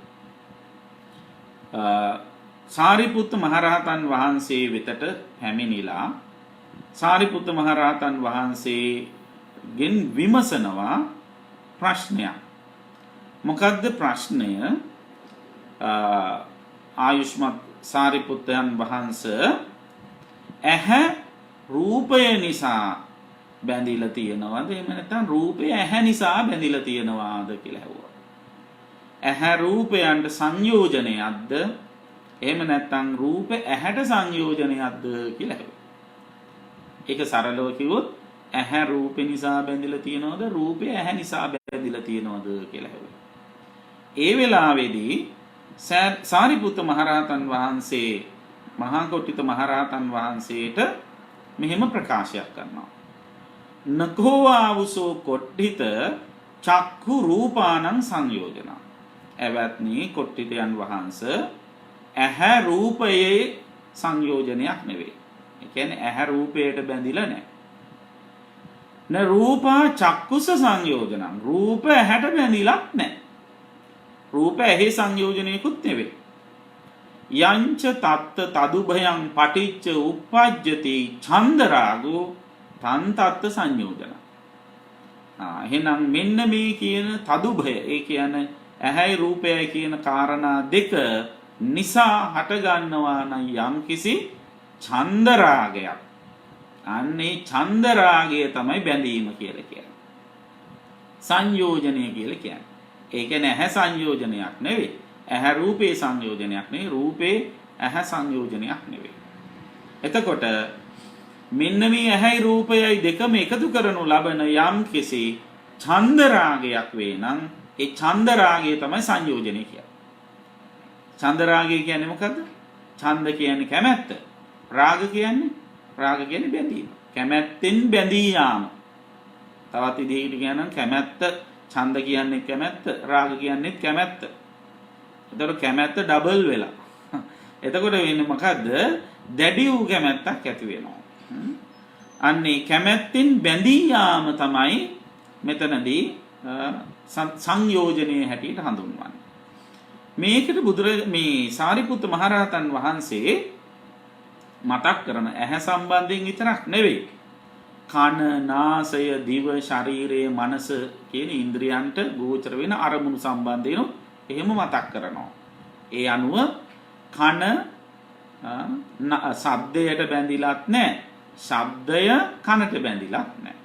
සාරිපුත්ත මහරහතන් වහන්සේ වෙතට පැමිණිලා සාරිපුත්ත මහරහතන් වහන්සේගෙන් විමසනවා ප්‍රශ්නයක්. මොකද්ද ප්‍රශ්නය? ආයුෂ්මත් සාරිපුත්තයන් වහන්සේ ඇහැ රූපය නිසා බැඳිලා තියෙනවද? එහෙම නැත්නම් රූපය ඇහැ නිසා බැඳිලා තියෙනවාද කියලා ඇහුවා. ඇහැ රූපයන්ට සංයෝජනයක්ද? එහෙම නැත්නම් රූප ඇහැට සංයෝජනයක්ද කියලා ඇහුවා. ඒක සරලව කිව්වොත් ඇහැ රූප නිසා බැඳිලා තියෙනවද? රූපය ඇහැ නිසා බැඳිලා තියෙනවද කියලා ඇහුවා. ඒ වෙලාවේදී සාරිපුත්ත මහරහතන් වහන්සේ මහා කොට්ටිත මහරහතන් වහන්සේට මෙහෙම ප්‍රකාශයක් කරනවා. නකෝ ආවුසෝ කොට්ටිත චක්ඛු රූපානං සංයෝජන. එවත්නි කොට්ටිතයන් වහන්සේ ඇහැ රූපයේ සංයෝජනයක් නෙවෙයි. ඒ කියන්නේ ඇහැ රූපයට බැඳිලා නැහැ. න රූපා චක්කුස සංයෝජනං. රූප ඇහැට බැඳිලා නැහැ. රූප ඇහි සංයෝජනයකුත් නෙවෙයි. යංච තත්ත තදුභයං පටිච්ච උප්පජ්ජති ඡන්දරාගෝ තන් තත්ත සංයෝජන. එහෙනම් මෙන්න මේ කියන තදුභය, ඒ කියන්නේ ඇහැයි රූපයයි කියන කාරණා දෙක නිසා හටගන්නවා නම් යම්කිසි ඡන්දරාගයක්. අන්නේ ඡන්දරාගය තමයි බැඳීම කියලා කියන්නේ. සංයෝජනය කියලා කියන්නේ. ඒ කියන්නේ ඇහැ සංයෝජනයක් නෙවෙයි. ඇහැ රූපේ සංයෝජනයක් නෙවෙයි. රූපේ ඇහැ සංයෝජනයක් නෙවෙයි. එතකොට මෙන්න මේ ඇහැයි රූපයයි දෙකම එකතු කරනු ලබන යම් කිසි ඡන්දරාගයක් වේ නම් ඒ ඡන්දරාගය තමයි සංයෝජනය කියන්නේ. ඡන්දරාගය කියන්නේ මොකද්ද? ඡන්ද කියන්නේ කැමැත්ත. රාග කියන්නේ බැඳීම. කැමැත්තෙන් බැඳී යාම. තවත් විදිහකට කියනනම් කැමැත්ත, ඡන්ද කියන්නේ කැමැත්ත, රාග කියන්නේ කැමැත්ත. එතකොට කැමැත්ත ඩබල් වෙලා. එතකොට වෙන්නේ මොකද්ද? දැඩි වූ කැමැත්තක් ඇති වෙනවා. අන්නේ කැමැත්තෙන් බැඳී යාම තමයි මෙතනදී සංයෝජනයේ හැටියට හඳුන්වන්නේ. මේකට මේ සාරිපුත්ත මහරහතන් වහන්සේ මතක් කරන ඇහැ සම්බන්ධයෙන් විතරක් නෙවෙයි. කන, නාසය, දිව, ශරීරය, මනස කියන ඉන්ද්‍රියන්ට ගෝචර වෙන අරමුණු සම්බන්ධයෙන් එහෙම මතක් කරනවා. ඒ අනුව කන ශබ්දයට බැඳිලත් නැහැ. ශබ්දය කනට බැඳිලත් නැහැ.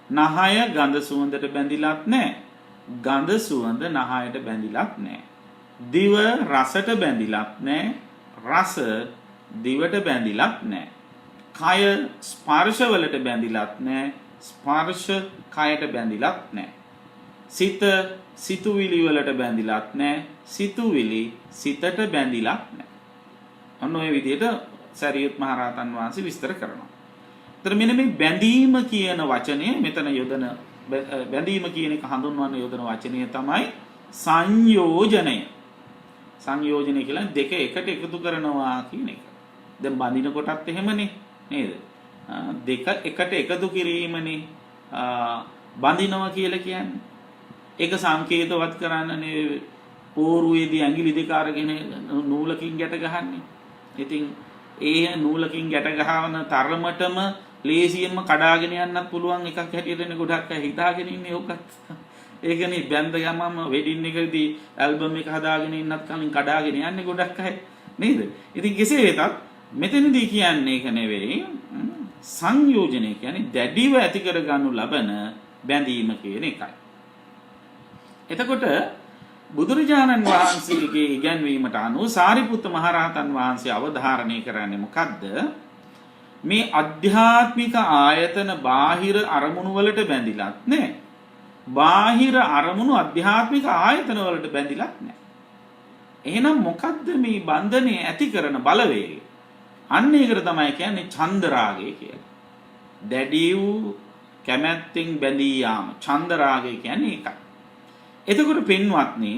නහය ගඳ සුවඳට බැඳිලත් නැහැ. ගඳ සුවඳ නහයට බැඳිලත් නැහැ. දිව රසට බැඳිලත් නැහැ. රස දිවට බැඳිලත් නැහැ. කය ස්පර්ශවලට බැඳිලත් නැහැ. ස්පර්ශ කයට බැඳිලත් නැහැ. සිත සිතුවිලි වලට බැඳිලත් නැහැ. සිතුවිලි සිතට බැඳිලත් නැහැ. අන්න ඔය විදිහට සරියුත් මහ රහතන් වහන්සේ විස්තර කරනවා. ඒතර මෙන්න මේ බැඳීම කියන වචනය මෙතන යොදන බැඳීම කියන එක හඳුන්වන්න යොදන වචනය තමයි සංයෝජනය. සංයෝජනය කියලා දෙක එකට එකතු කරනවා කියන එක. දැන් බඳින කොටත් එහෙමනේ නේද? දෙක එකට එකතු කිරීමනේ බඳිනවා කියලා කියන්නේ. ඒක සංකේතවත් කරන්නනේ පෝරුවේදී ඇඟිලි දෙක අරගෙන නූලකින් ගැට ගහන්නේ. ඉතින් ඒ නූලකින් ගැට ගහන තරමටම ලේසියෙන්ම කඩාගෙන යන්නත් පුළුවන් එකක් හැටියටනේ ගොඩක් අය හිතාගෙන ඉන්නේ ඕකත්. ඒකනේ බැඳ ගමම වෙඩින් එකදී ඇල්බම් එක හදාගෙන ඉන්නත් කලින් කඩාගෙන යන්නේ ගොඩක් අය නේද? ඉතින් කෙසේ වෙතත් මෙතනදී කියන්නේ ඒක නෙවෙයි. සංයෝජනය කියන්නේ දැඩිව ඇති කර ගන්නු ලබන බැඳීම කියන එකයි. එතකොට බුදුරජාණන් වහන්සේගේ ඉගැන්වීමට අනුව සාරිපුත්ත මහරහතන් වහන්සේ අවධාරණය කරන්නේ මොකද්ද? මේ අධ්‍යාත්මික ආයතන බාහිර අරමුණු වලට බැඳිලත් නැහැ. බාහිර අරමුණු අධ්‍යාත්මික ආයතන වලට බැඳිලත් නැහැ. එහෙනම් මොකද්ද මේ බන්ධනේ ඇති කරන බලවේගය? අන්න ඒකට තමයි කියන්නේ ඡන්දරාගය කියලා. දැඩි වූ කැමැත්තෙන් බැඳී යාම ඡන්දරාගය කියන්නේ ඒකයි. එතකොට පින්වත්නි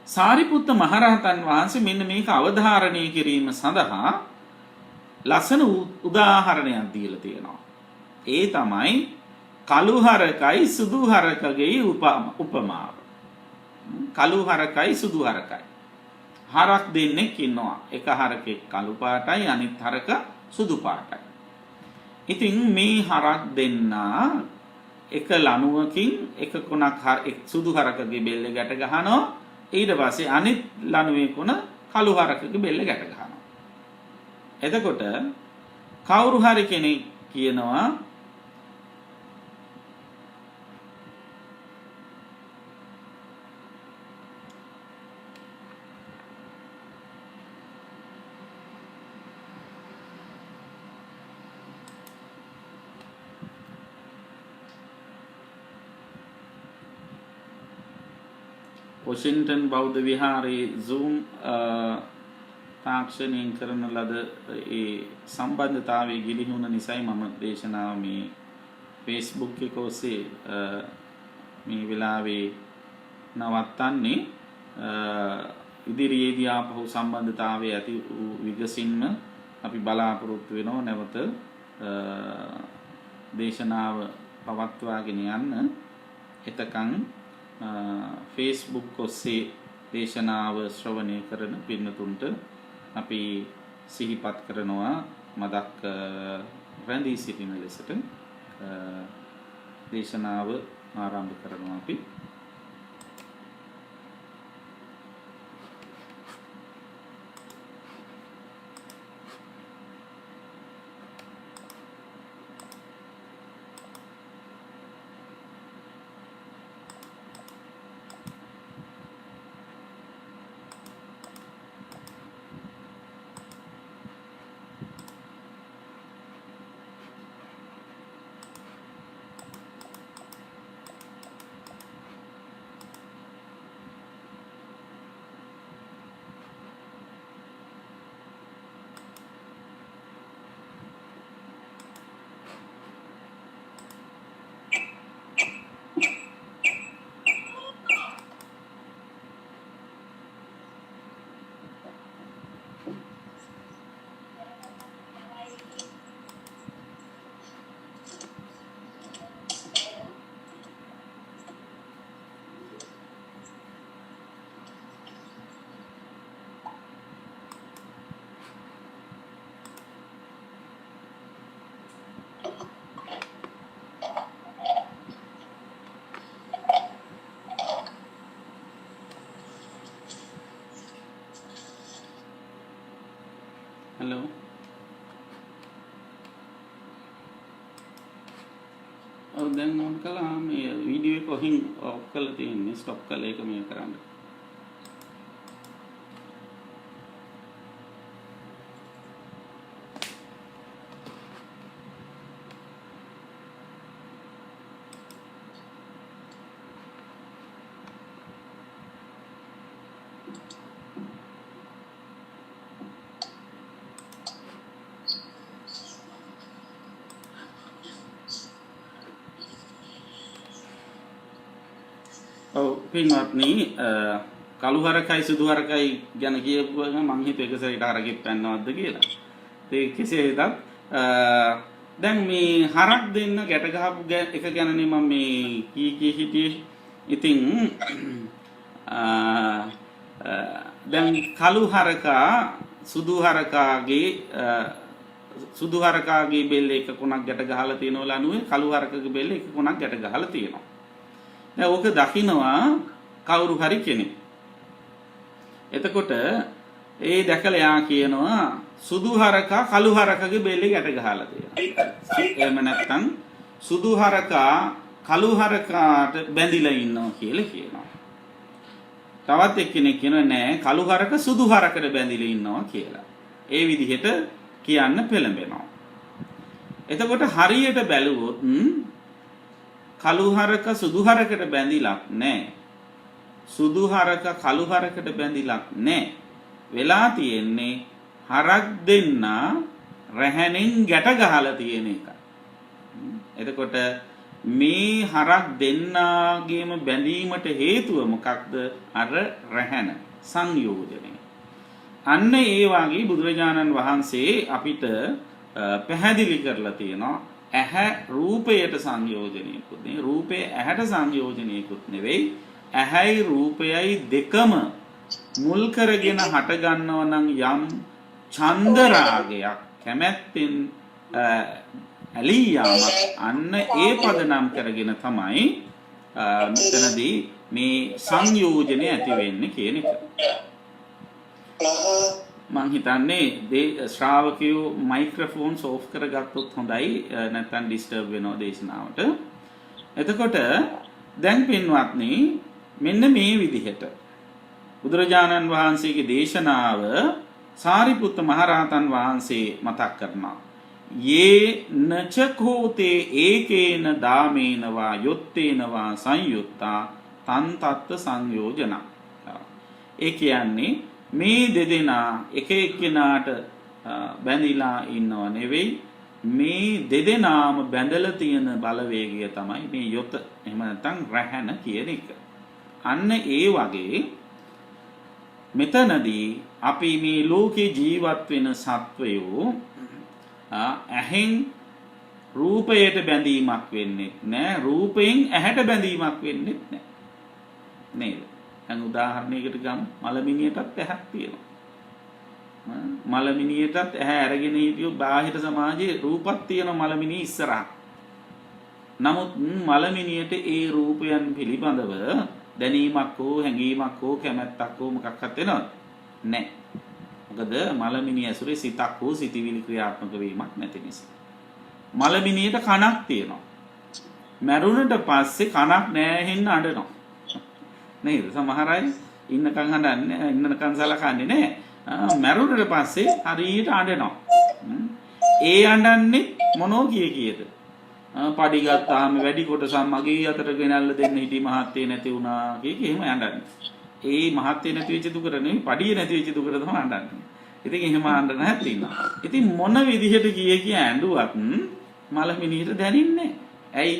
සාරිපුත්ත මහරහතන් වහන්සේ මෙන්න මේක අවධාරණය කිරීම සඳහා ලස්සන උදාහරණයක් දීලා තියෙනවා. ඒ තමයි කළු හරකයි සුදු හරකගේ උපමාව. කළු හරකයි සුදු හරකයි. හරක් දෙන්නෙක් ඉන්නවා. එක හරකෙක් කළු පාටයි අනිත් හරක සුදු පාටයි. ඉතින් මේ හරක් දෙන්නා එක ලණුවකින් එක කොනක් සුදු හරකගේ බෙල්ල ගැට ගහනවා. ඊට පස්සේ අනිත් ලණුවේ කොන කළු හරකගේ බෙල්ල ගැට ගහනවා. එතකොට කවුරු හරි කෙනෙක් කියනවා වොෂින්ටන් බෞද්ධ විහාරයේ Zoom තාක්ෂණයෙන් කරන ලද ඒ සම්බන්ධතාවයේ ගිලිහුණ නිසායි මම දේශනාව මේ Facebook එක ඔස්සේ මේ වෙලාවේ නවත්තන්නේ. ඉදිරියේදී ආපහු සම්බන්ධතාවයේ ඇති වූ විගසින්ම අපි බලාපොරොත්තු වෙනවා නැවත දේශනාව පවත්වාගෙන යන්න. එතකන් Facebook ඔස්සේ දේශනාව ශ්‍රවණය කරන පින්නතුන්ට අපි සිහිපත් කරනවා මදක් රැඳී සිටින ලෙසට දේශනාව ආරම්භ කරනවා අපි. හලෝ ඔව් දැන් ඔන් කළා මේ වීඩියෝ එක කොහින් ඔෆ් කරලා තියෙන්නේ ස්ටොප් කරලා ඒක මේ කරන්න. ඔව් පින්වත්නි කළු හරකයි සුදු හරකයි ගැන කියපුවම මං හිතුව එක සැරේට හරකෙක් පැන්නවද්ද කියලා. ඒ කෙසේ වෙතත් දැන් මේ හරක් දෙන්න ගැට ගහපු එක ගැනනේ මම මේ කී හිටියේ. ඉතින් දැන් කළු හරකා සුදු හරකාගේ බෙල්ල එක කොනක් ගැට ගහලා තියෙනවා ලනුවේ කළු හරකගේ බෙල්ල එක කොනක් ගැට ගහලා තියෙනවා. දැන් ඕක දකින්නවා කවුරු හරි කෙනෙක්. එතකොට ඒ දැකලා යා කියනවා සුදු හරකා කළු හරකගේ බෙල්ලේ ගැට ගහලා තියෙනවා. එහෙම නැත්නම් සුදු හරකා කළු හරකාට බැඳිලා ඉන්නවා කියලා කියනවා. තවත් එක්කෙනෙක් කියනවා නෑ කළු හරක සුදු හරකට බැඳිලා ඉන්නවා කියලා. ඒ විදිහට කියන්න පෙළඹෙනවා. එතකොට හරියට බැලුවොත් කළු හරක සුදු හරකට බැඳිලක් නැහැ. සුදු හරක කළු හරකට බැඳිලක් නැහැ. වෙලා තියෙන්නේ හරක් දෙන්න රැහැනෙන් ගැට ගහලා තියෙන එක. එතකොට මේ හරක් දෙන්නාගේම බැඳීමට හේතුව මොකක්ද? අර රැහැන සංයෝජනය. අන්න ඒ වගේ බුදුරජාණන් වහන්සේ අපිට පැහැදිලි කරලා තියෙනවා. ඇහැ රූපයට සංයෝජනයකුත් නෙවෙයි රූපය ඇහැට සංයෝජනයකුත් නෙවෙයි ඇහැයි රූපයයි දෙකම මුල් කරගෙන හට ගන්නව නම් යම් ඡන්ද රාගයක් කැමැත්තෙන් ඇලී යාමක් අන්න ඒ පදනම් කරගෙන තමයි මෙතනදී මේ සංයෝජනය ඇති වෙන්නේ කියන එක. මං හිතන්නේ ශ්‍රාවකයෝ මයික්‍රොෆෝන්ස් ඕෆ් කරගත්තොත් හොඳයි නැත්නම් ඩිස්ටර්බ් වෙනවා දේශනාවට. එතකොට දැන් පින්වත්නි මෙන්න මේ විදිහට බුදුරජාණන් වහන්සේගේ දේශනාව සාරිපුත්ත මහරහතන් වහන්සේ මතක් කරනවා. යේ නචකෝතේ ඒකේන දාමේනවා යොත්තේනවා සංයුත්තා තන් තත්ත සංයෝජන. ඒ කියන්නේ මේ දෙදෙනා එක එක්කෙනාට බැඳිලා ඉන්නව නෙවෙයි මේ දෙදෙනාම බැඳලා තියෙන බලවේගය තමයි මේ යොත එහෙම නැත්නම් රැහැන කියන එක. අන්න ඒ වගේ මෙතනදී අපි මේ ලෝකේ ජීවත් වෙන සත්වයෝ ඇහෙන් රූපයට බැඳීමක් වෙන්නේ නැහැ රූපයෙන් ඇහැට බැඳීමක් වෙන්නේ නැහැ නේද? දැන් උදාහරණයකට ගමු මලමිනියටත් ඇහක් තියෙනවා. මලමිනියටත් ඇහැ අරගෙන හිටියෝ බාහිර සමාජයේ රූපක් තියෙන මලමිනිය ඉස්සරහා. නමුත් මලමිනියට ඒ රූපයන් පිළිබඳව දැනීමක් හෝ හැඟීමක් හෝ කැමැත්තක් හෝ මොකක්වත් වෙනවද? නැහැ. මොකද මලමිනිය ඇසුරේ සිතක් හෝ සිතිවිලි ක්‍රියාත්මක වීමක් නැති නිසා. මලමිනියට කනක් තියෙනවා. මැරුණට පස්සේ කනක් නැහැ හෙන්න අඬනවා. නේද? සමහර අය ඉන්නකන් හඬන්නේ ඉන්නකන් සලකන්නේ නැහැ. මැරුණට පස්සේ හරියට අඬනවා. ඒ අඬන්නේ මොනෝ කීයද? පඩි ගත්තාම වැඩි කොටසක් මගේ අතට ගෙනල්ලා දෙන්න හිටි මහත්තේ නැති වුණා කිය එහෙම අඬන්නේ. ඒ මහත්තේ නැති වෙච්ච දුකට නෙවෙයි පඩිය නැති වෙච්ච දුකට තමයි අඬන්නේ. ඉතින් එහෙම අඬන හැටි ඉන්නවා. ඉතින් මොන විදිහට කිය ඇඬුවත් මලමිනියට දැනෙන්නේ ඇයි?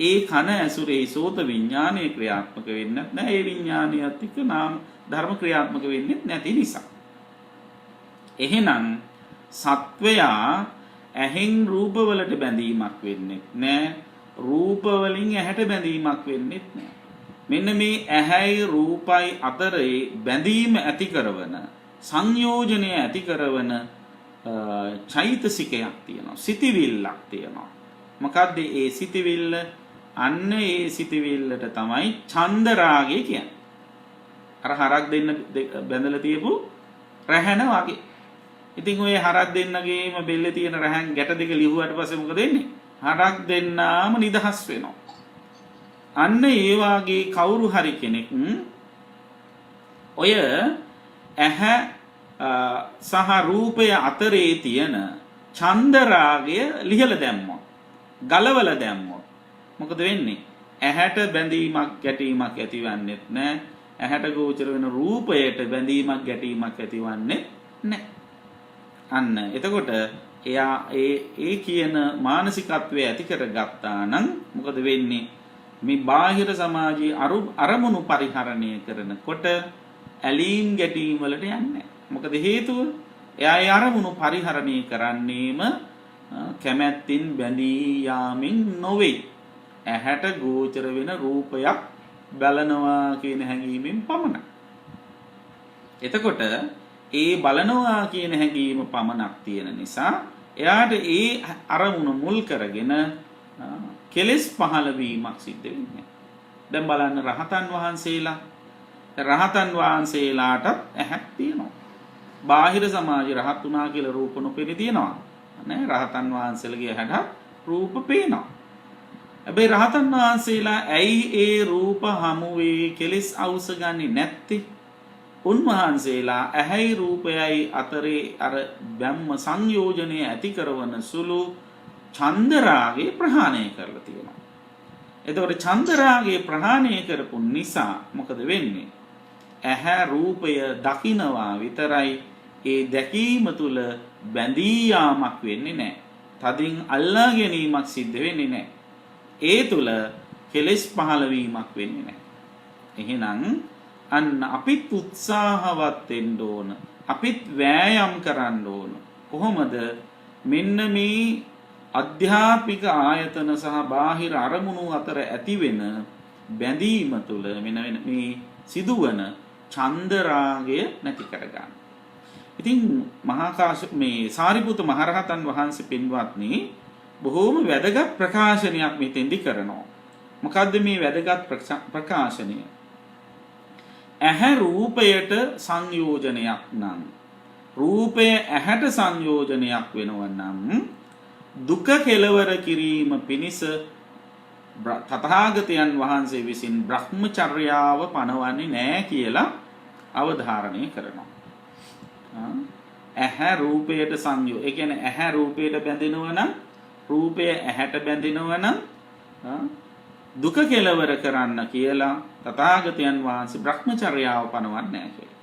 ඒ කන ඇසුරේ සෝත විඥානයේ ක්‍රියාත්මක වෙන්නේ නැහැ. ඒ විඥානියත් එක්ක නාම ධර්ම ක්‍රියාත්මක වෙන්නේ නැති නිසා. එහෙනම් සත්වයා ඇහෙන් රූපවලට බැඳීමක් වෙන්නේ නැහැ. රූප වලින් ඇහැට බැඳීමක් වෙන්නේ නැහැ. මෙන්න මේ ඇහැයි රූපයි අතරේ බැඳීම ඇති කරන සංයෝජනය ඇති කරන චෛතසිකයක් තියෙනවා. සිතිවිල්ලක් තියෙනවා. මොකද්ද ඒ සිතිවිල්ල? අන්න ඒ සිතිවිල්ලට තමයි ඡන්ද රාගය කියන්නේ. අර හරක් දෙන්න බැඳලා තියපු රැහැන වගේ. ඉතින් ඔය හරක් දෙන්නගේම බෙල්ලේ තියෙන රැහන් ගැට දෙක ලිහුවාට පස්සේ මොකද වෙන්නේ? හරක් දෙන්නාම නිදහස් වෙනවා. අන්න ඒ වාගේ කවුරු හරි කෙනෙක් ඔය ඇහැ සහ රූපය අතරේ තියෙන ඡන්ද රාගය ලිහලා දැම්මොත්, ගලවලා දැම්මොත් මොකද වෙන්නේ? ඇහැට බැඳීමක් ගැටීමක් ඇතිවන්නේත් නැහැ. ඇහැට ගෝචර වෙන රූපයට බැඳීමක් ගැටීමක් ඇතිවන්නේ නැහැ. අන්න එතකොට එයා ඒ කියන මානසිකත්වය ඇති කරගත්තා නම් මොකද වෙන්නේ? මේ බාහිර සමාජයේ අරමුණු පරිහරණය කරනකොට ඇලීම් ගැටීම් වලට යන්නේ. මොකද හේතුව? එයා ඒ අරමුණු පරිහරණය කරන්නේම කැමැත්තින් බැඳී යාමින් නොවේ. ඇහැට ගෝචර වෙන රූපයක් බලනවා කියන හැඟීමෙන් පමණයි. එතකොට ඒ බලනවා කියන හැඟීම පමණක් තියෙන නිසා එයාට ඒ අරමුණ මුල් කරගෙන කෙලෙස් පහළ වීමක් සිද්ධ වෙන්නේ. දැන් බලන්න රහතන් වහන්සේලාට ඇහක් තියෙනවා. බාහිර සමාජයේ රහත් වුණා කියලා රූප නොපෙනී තියෙනවා. නෑ, රහතන් වහන්සේලගේ ඇහැට රූප පේනවා. හැබැයි රහතන් වහන්සේලා ඇයි ඒ රූප හමුවේ කෙලෙස් අවශ්‍යගන්නේ නැත්තේ? උන්වහන්සේලා ඇහැයි රූපයයි අතරේ අර බැම්ම සංයෝජනය ඇති කරන සුළු ඡන්ද රාගය ප්‍රහාණය කරලා තියෙනවා. එතකොට ඡන්ද රාගය ප්‍රහාණය කරපු නිසා මොකද වෙන්නේ? ඇහැ රූපය දකිනවා විතරයි, ඒ දැකීම තුල බැඳී යාමක් වෙන්නේ නැහැ. තදින් අල්ලා ගැනීමක් සිද්ධ වෙන්නේ නැහැ. ඒ තුල කෙලෙස් පහළ වීමක් වෙන්නේ නැහැ. එහෙනම් අන්න අපිත් උත්සාහවත් වෙන්න ඕන. අපිත් වෑයම් කරන්න ඕන. කොහොමද? මෙන්න මේ අධ්‍යාත්මික ආයතන සහ බාහිර අරමුණු අතර ඇතිවෙන බැඳීම තුළ මේ සිදුවන ඡන්ද රාගය නැති කරගන්න. ඉතින් මේ සාරිපුත්ත මහරහතන් වහන්සේ පින්වත්නි බොහෝම වැදගත් ප්‍රකාශනයක් මෙතෙන්දි කරනවා. මොකද්ද මේ වැදගත් ප්‍රකාශනය? ඇහැ රූපයට සංයෝජනයක් නම්, රූපය ඇහැට සංයෝජනයක් වෙනවා නම් දුක කෙලවර කිරීම පිණිස තථාගතයන් වහන්සේ විසින් බ්‍රහ්මචර්යාව පනවන්නේ නැහැ කියලා අවධාරණය කරනවා. ඇහැ රූපයට ඒ කියන්නේ ඇහැ රූපයට බැඳෙනවා නම්, රූපය ඇහැට බැඳෙනවා නම් දුක කෙලවර කරන්න කියලා තථාගතයන් වහන්සේ බ්‍රහ්මචර්යාව පනවන්නේ නැහැ කියලා.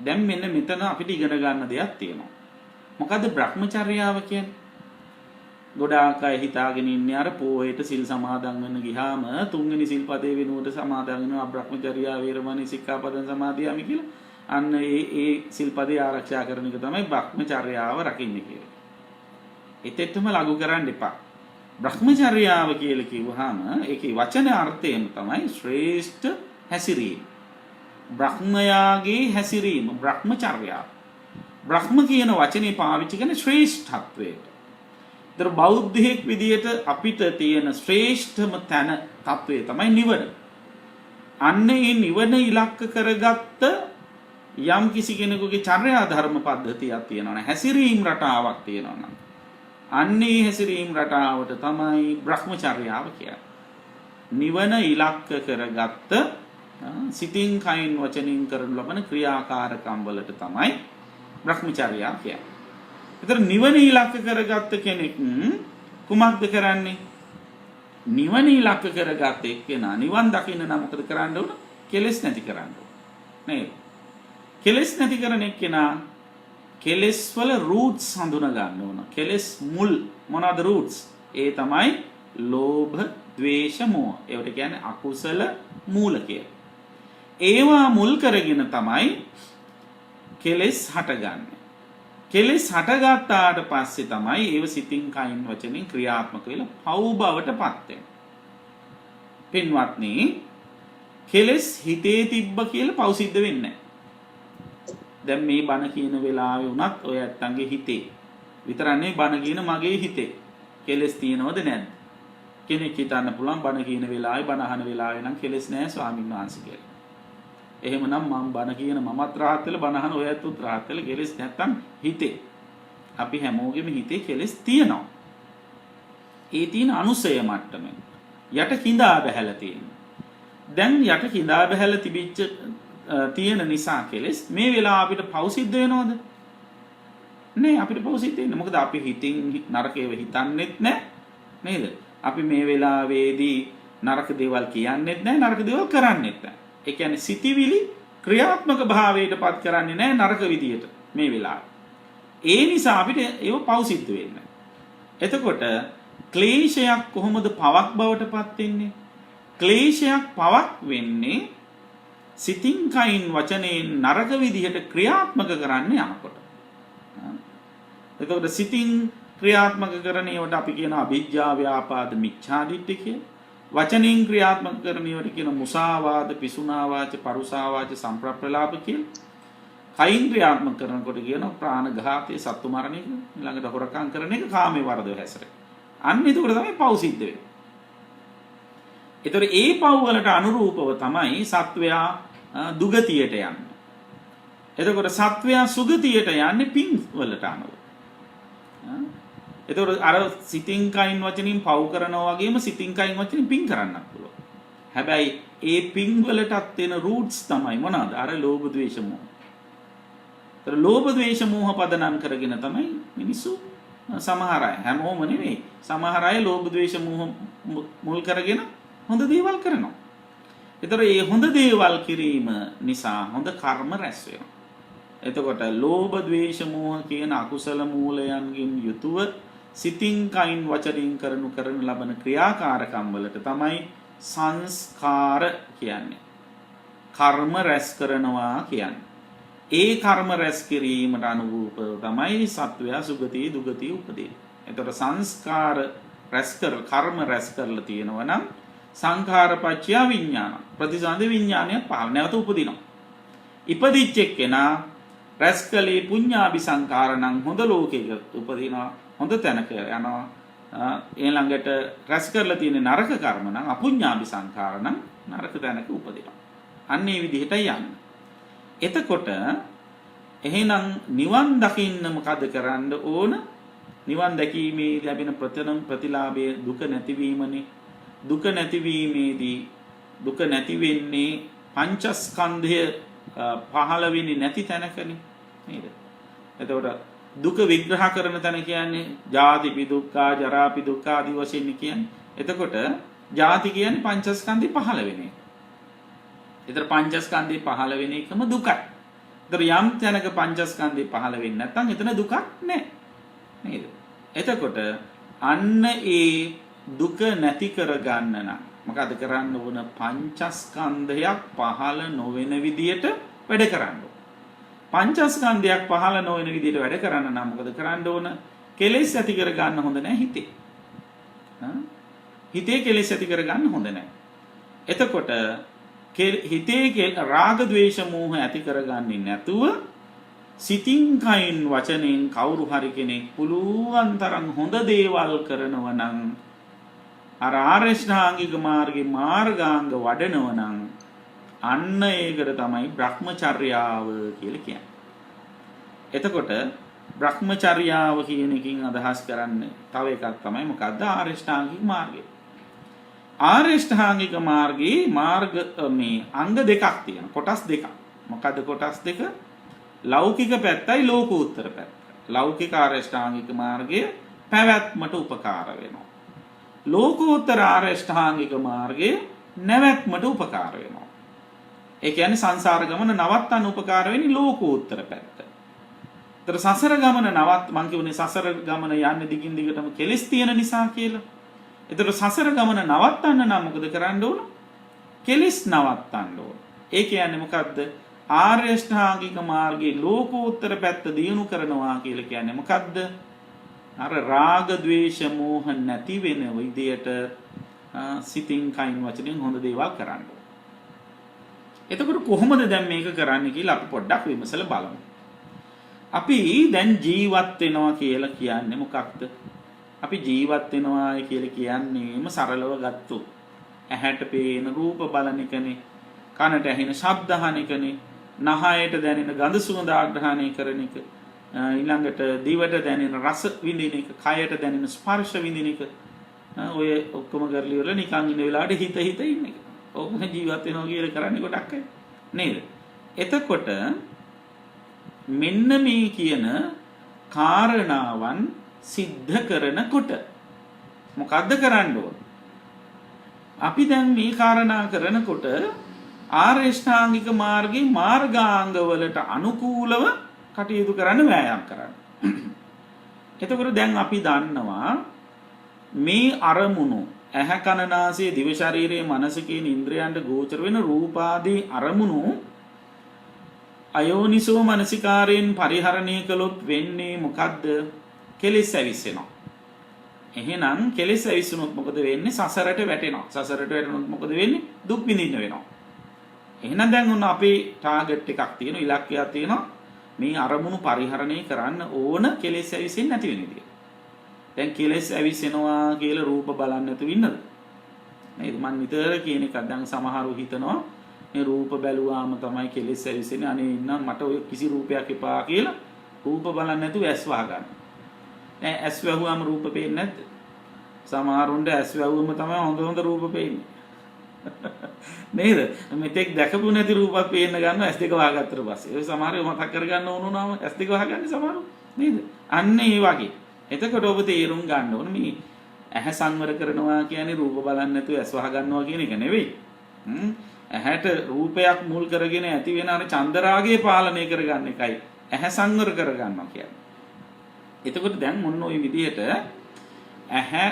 දැන් මෙන්න මෙතන අපිට ඉගෙන ගන්න දෙයක් තියෙනවා. මොකද්ද බ්‍රහ්මචර්යාව කියන්නේ? ගොඩාක් අය හිතාගෙන ඉන්නේ අර පොයට සිල් සමාදන් වෙන ගියාම තුන්වෙනි සිල්පදේ වෙනුවට සමාදන් වෙනවා බ්‍රහ්මචර්යා වේරමණී සික්ඛාපදං සමාදියාමි කියලා. අන්න ඒ සිල්පදේ ආරක්ෂා කරන එක තමයි බ්‍රහ්මචර්යාව රකින්නේ කියලා. ඒතෙටම ලඝු කරන්න එපා. බ්‍රහ්මචර්යාව කියලා කිව්වහම ඒකේ වචන අර්ථයම තමයි ශ්‍රේෂ්ඨ හැසිරීම. බ්‍රහ්මයාගේ හැසිරීම බ්‍රහ්මචර්යාව. බ්‍රහ්ම කියන වචනේ පාවිච්චි කරන ශ්‍රේෂ්ඨත්වයට. ඒතර බෞද්ධයෙක් විදියට අපිට තියෙන ශ්‍රේෂ්ඨම තැන තත්වය තමයි නිවන. අන්න ඒ නිවන ඉලක්ක කරගත්ත යම් කිසි කෙනෙකුගේ චර්යා ධර්ම පද්ධතියක් තියෙනවනේ, හැසිරීම් රටාවක් තියෙනවනම් අන්නේ හැසිරීම් රටාවට තමයි බ්‍රහ්මචර්යාව කියන්නේ. නිවන ඉලක්ක කරගත්ත සිතින් කයින් වචනින් කරන ලබන ක්‍රියාකාරකම් වලට තමයි බ්‍රහ්මචර්යාව කියන්නේ. ඒතර නිවන ඉලක්ක කරගත්ත කෙනෙක් කුමක්ද කරන්නේ? නිවන ඉලක්ක කරගත්ත එක්කෙනා නිවන් දකින්න නම් මොකද කරන්න ඕන? කෙලෙස් නැති කරන්න ඕන. නේද? කෙලෙස් නැති කරන එක්කෙනා කෙලෙස් වල රූට්ස් හඳුනා ගන්න ඕන. කෙලෙස් මුල් මොනවාද රූට්ස්? ඒ තමයි ලෝභ, ද්වේෂ, මෝහ. ඒවට කියන්නේ අකුසල මූලකය. ඒවා මුල් කරගෙන තමයි කෙලෙස් හටගන්නේ. කෙලෙස් හටගත්තාට පස්සේ තමයි ඒව සිතින් කයින් වචනින් ක්‍රියාත්මක වෙලා පව් බවට පත් වෙන්නේ. පින්වත්නි, කෙලෙස් හිතේ තිබ්බ කියලා පව් සිද්ධ වෙන්නේ නැහැ. දැන් මේ බණ කියන වෙලාවේ උනත් ඔය ඇත්තන්ගේ හිතේ විතරන්නේ බණ කියන මගේ හිතේ කෙලෙස් තියෙනවද නැද්ද? කෙනෙක් හිතන්න පුළුවන් බණ කියන වෙලාවේ බණ අහන වෙලාවේ නම් කෙලෙස් නැහැ ස්වාමීන් වහන්සේ කියලා. එහෙමනම් මම බණ කියන මමත් rahat වෙලා බණ අහන ඔයත් rahat වෙලා කෙලෙස් නැත්තම් හිතේ. අපි හැමෝගෙම හිතේ කෙලෙස් තියෙනවා. ඒ තියෙන අනුසය මට්ටමෙන් යට කිඳා බහැලා තියෙනවා. දැන් යට කිඳා බහැලා තිබිච්ච තියෙන නිසා කෙලෙස් මේ වෙලාව අපිට පව් සිද්ධ වෙනවද? නෑ, අපිට පව් සිද්ධ වෙන්නේ. මොකද අපි හිතින් නරකේව හිතන්නෙත් නෑ නේද? අපි මේ වෙලාවේදී නරක දේවල් කියන්නෙත් නෑ, නරක දේවල් කරන්නෙත් නෑ. ඒ කියන්නේ සිතිවිලි ක්‍රියාත්මක භාවයට පත් කරන්නේ නෑ නරක විදියට මේ වෙලාවේ. ඒ නිසා අපිට ඒව පව් සිද්ධ වෙන්නේ. එතකොට ක්ලේශයක් කොහොමද පවක් බවට පත් වෙන්නේ? ක්ලේශයක් පවක් වෙන්නේ සිතින් කයින් වචනයෙන් නරක විදිහට ක්‍රියාත්මක කරන්න යනකොට. එතකොට සිතින් ක්‍රියාත්මක කරන ඒවට අපි කියන අවිජ්ජා ව්‍යාපාද මිච්ඡාදිට්ඨි කියලා. වචනින් ක්‍රියාත්මක කරන ඒවට කියන මුසාවාද, පිසුනා වාච, පරුසා වාච, සම්ප්‍රප්‍රලාප කියලා. කයින් ක්‍රියාත්මක කරනකොට කියන ප්‍රාණඝාතය, සත්තු මරණය, ළඟට හොරකම් කරන එක කාමයේ වරදව හැසිරෙන. අන්න ඒක තමයි පව් සිද්ධ වෙන්නේ. ඒතර ඒ පව් වලට අනුරූපව තමයි සත්වයා දුගතියට යන්නේ. එතකොට සත්වයා සුගතියට යන්නේ පින් වලට අනුව. එතකොට අර සිතින් කයින් වචනින් පව් කරනවා වගේම සිතින් කයින් වචනින් පින් කරන්නත් පුළුවන්. හැබැයි ඒ පින් වලටත් තියෙන රූට්ස් තමයි මොනවාද? අර ලෝභ ද්වේෂ මෝහ. ඒතර ලෝභ ද්වේෂ මෝහ පදනම් කරගෙන තමයි මිනිස්සු සමහර අය, හැමෝම නෙවෙයි, සමහර අය ලෝභ ද්වේෂ මෝහ මුල් කරගෙන හොඳ දේවල් කරනවා. ඒතර මේ හොඳ දේවල් කිරීම නිසා හොඳ කර්ම රැස් වෙනවා. එතකොට ලෝභ ද්වේෂ මෝහ කියන අකුසල මූලයන්ගෙන් යුතුව සිතින් කයින් වචනින් කරන ලබන ක්‍රියාකාරකම් වලට තමයි සංස්කාර කියන්නේ. කර්ම රැස් කරනවා කියන්නේ. ඒ කර්ම රැස් කිරීමට අනුරූපව තමයි සත්වයා සුගතිය දුගතිය උපදින්නේ. එතකොට සංස්කාර රැස් කර්ම රැස් කරලා තියෙනවා නම් සංඛාරපච්චය විඥාන ප්‍රතිසන්දි විඥානය පහළ නැවත උපදිනවා. ඉපදිච්ච එක්කෙනා රැස්කලේ පුඤ්ඤාභි සංඛාරණං හොඳ ලෝකයක උපදිනවා, හොඳ තැනක යනවා. ඊළඟට රැස් කරලා තියෙන නරක කර්ම නම් අපුඤ්ඤාභි සංඛාරණං නරක තැනක උපදිනවා. අන්න ඒ විදිහට යන්න. එතකොට එහෙනම් නිවන් දකින්න මොකද කරන්න ඕන? නිවන් දැකීමේ ලැබෙන ප්‍රතිලාභයේ දුක නැතිවීමනේ. දුක නැතිවීමේදී දුක නැති වෙන්නේ පංචස්කන්ධය පහළ වෙන්නේ නැති තැනකනේ නේද? එතකොට දුක විග්‍රහ කරන තැන කියන්නේ ජාතිපි දුක්ඛ, ජරාපි දුක්ඛ ආදී වශයෙන් කියන්නේ. එතකොට ජාති කියන්නේ පංචස්කන්ධය පහළ වෙන එක. ඒතර පංචස්කන්ධය පහළ වෙන එකම දුකයි. ඒතර යම් තැනක පංචස්කන්ධය පහළ වෙන්නේ නැත්නම් එතන දුකක් නැහැ නේද? එතකොට අන්න ඒ දුක නැති කරගන්න නම් මොකද කරන්න ඕන? පංචස්කන්ධයක් පහළ නොවන විදියට වැඩ කරන්න ඕන. පංචස්කන්ධයක් පහළ නොවන විදියට වැඩ කරන්න නම් මොකද කරන්න ඕන? කෙලෙස් ඇති කරගන්න හොඳ නැහැ හිතේ. හිතේ කෙලෙස් ඇති කරගන්න හොඳ නැහැ. එතකොට හිතේ රාග ద్వේෂ මෝහ ඇති කරගන්නේ නැතුව සිතින් කයින් වචනෙන් කවුරු හරි කෙනෙක් පුළුවන් තරම් හොඳ දේවල් කරනවා නම් අර ආරෂ්ඨාංගික මාර්ගේ මාර්ගාංග වඩනවා නම් අන්න ඒකට තමයි බ්‍රහ්මචර්යාව කියලා කියන්නේ. එතකොට බ්‍රහ්මචර්යාව කියන එකකින් අදහස් කරන්නේ තව එකක් තමයි මොකද්ද? ආරෂ්ඨාංගික මාර්ගය. ආරෂ්ඨාංගික මාර්ගයේ මාර්ග මේ අංග දෙකක් තියෙනවා. කොටස් දෙකක්. මොකද්ද කොටස් දෙක? ලෞකික පැත්තයි ලෝකෝත්තර පැත්ත. ලෞකික ආරෂ්ඨාංගික මාර්ගය පැවැත්මට උපකාර වෙනවා. ලෝකෝත්තර ආරෂ්ඨාංගික මාර්ගය නැවැත්මට උපකාර වෙනවා. ඒ කියන්නේ සංසාර ගමන නවත්තන්න උපකාර වෙන්නේ ලෝකෝත්තර පැත්ත. ඒතර සසර ගමන මං කියුනේ සසර ගමන යන්නේ දිගින් දිගටම කෙලස් තියෙන නිසා කියලා. ඒතර සසර ගමන නවත්තන්න නම් මොකද කරන්න ඕන? කෙලස් නවත්තන්න ඕන. ඒ කියන්නේ මොකද්ද? ආර්ය ශ්‍රාංගික මාර්ගයේ ලෝකෝත්තර පැත්ත දියුණු කරනවා කියලා කියන්නේ මොකද්ද? අර රාග ద్వේෂ මෝහ නැති වෙන විදියට සිතින් කයින් වචනෙන් හොඳ දේවල් කරන්න ඕන. එතකොට කොහොමද දැන් මේක කරන්නේ කියලා අපි පොඩ්ඩක් විමසලා බලමු. අපි දැන් ජීවත් වෙනවා කියලා කියන්නේ මොකක්ද? අපි ජීවත් වෙනවා කියලා කියන්නේම සරලව ගත්තොත් ඇහැට පේන රූප බලන එකනේ, කනට ඇහෙන ශබ්ද අහන එකනේ, නහයට දැනෙන ගඳ සුවඳ ආග්‍රහණය කරන එක, ඊළඟට දිවට දැනෙන රස විඳින එක, කයට දැනෙන ස්පර්ශ විඳින එක, ඔය ඔක්කොම කරලි වල නිකන් ඉන්න වෙලාවට හිත ඉන්න එක. ඕකම ජීවත් වෙනවා කියලා කරන්නේ ගොඩක් අය නේද? එතකොට මෙන්න මේ කියන කාරණාවන් සිද්ධ කරනකොට මොකද්ද කරන්න ඕන? අපි දැන් මේ කාරණා කරනකොට ආර්ය ශ්‍රාංගික මාර්ගයේ මාර්ගාංගවලට අනුකූලව කටයුතු කරන්න වෑයම් කරන්න. එතකොට දැන් අපි දන්නවා මේ අරමුණු ඇහැ කන නාසය දිව ශරීරයේ මනස කියන ඉන්ද්‍රයන්ට ගෝචර වෙන රූපාදී අරමුණු අයෝනිසෝ මනසිකාරයෙන් පරිහරණය කළොත් වෙන්නේ මොකද්ද? කෙලෙස් ඇවිස්සෙනවා. එහෙනම් කෙලෙස් ඇවිස්සුනොත් මොකද වෙන්නේ? සසරට වැටෙනවා. සසරට වැටුනොත් මොකද වෙන්නේ? දුක් විඳින්න වෙනවා. එහෙනම් දැන් උන්න අපේ ටාගට් එකක් තියෙනවා, ඉලක්කයක් තියෙනවා. මේ අරමුණු පරිහරණය කරන්න ඕන කෙලෙස් ඇවිස්සෙන්නේ නැති වෙන විදියට. දැන් කෙලෙස් ඇවිස්සෙනවා කියලා රූප බලන්න නැතුව ඉන්නද? නේද? මම නිතර කියන එකක්. දැන් සමහරව හිතනවා මේ රූප බැලුවාම තමයි කෙලෙස් ඇවිස්සෙන්නේ. අනේ ඉන්නම් මට ඔය කිසි රූපයක් එපා කියලා රූප බලන්න නැතුව ඇස් වහගන්න. දැන් ඇස් වැහුවාම රූප පේන්නේ නැද්ද? සමහරුන්ට ඇස් වැහුවම තමයි හොඳ රූප පේන්නේ. නේද? මෙතෙක් දැකපු නැති රූපක් පේන්න ගන්න ඇස් දෙක වහගත්තට පස්සේ. ඒ සමහරව මතක් කරගන්න ඕන වුණාම ඇස් දෙක වහගන්නේ සමහරව. නේද? අන්න ඒ වගේ. එතකොට ඔබ තේරුම් ගන්න ඕන මේ ඇහැ සංවර කරනවා කියන්නේ රූප බලන්න නැතුව ඇස් වහ ගන්නවා කියන එක නෙවෙයි. ඇහැට රූපයක් මුල් කරගෙන ඇති වෙන අර චන්දරාගය පාලනය කරගන්න එකයි ඇහැ සංවර කරගන්නවා කියන්නේ. එතකොට දැන් මොන ওই විදිහට ඇහැ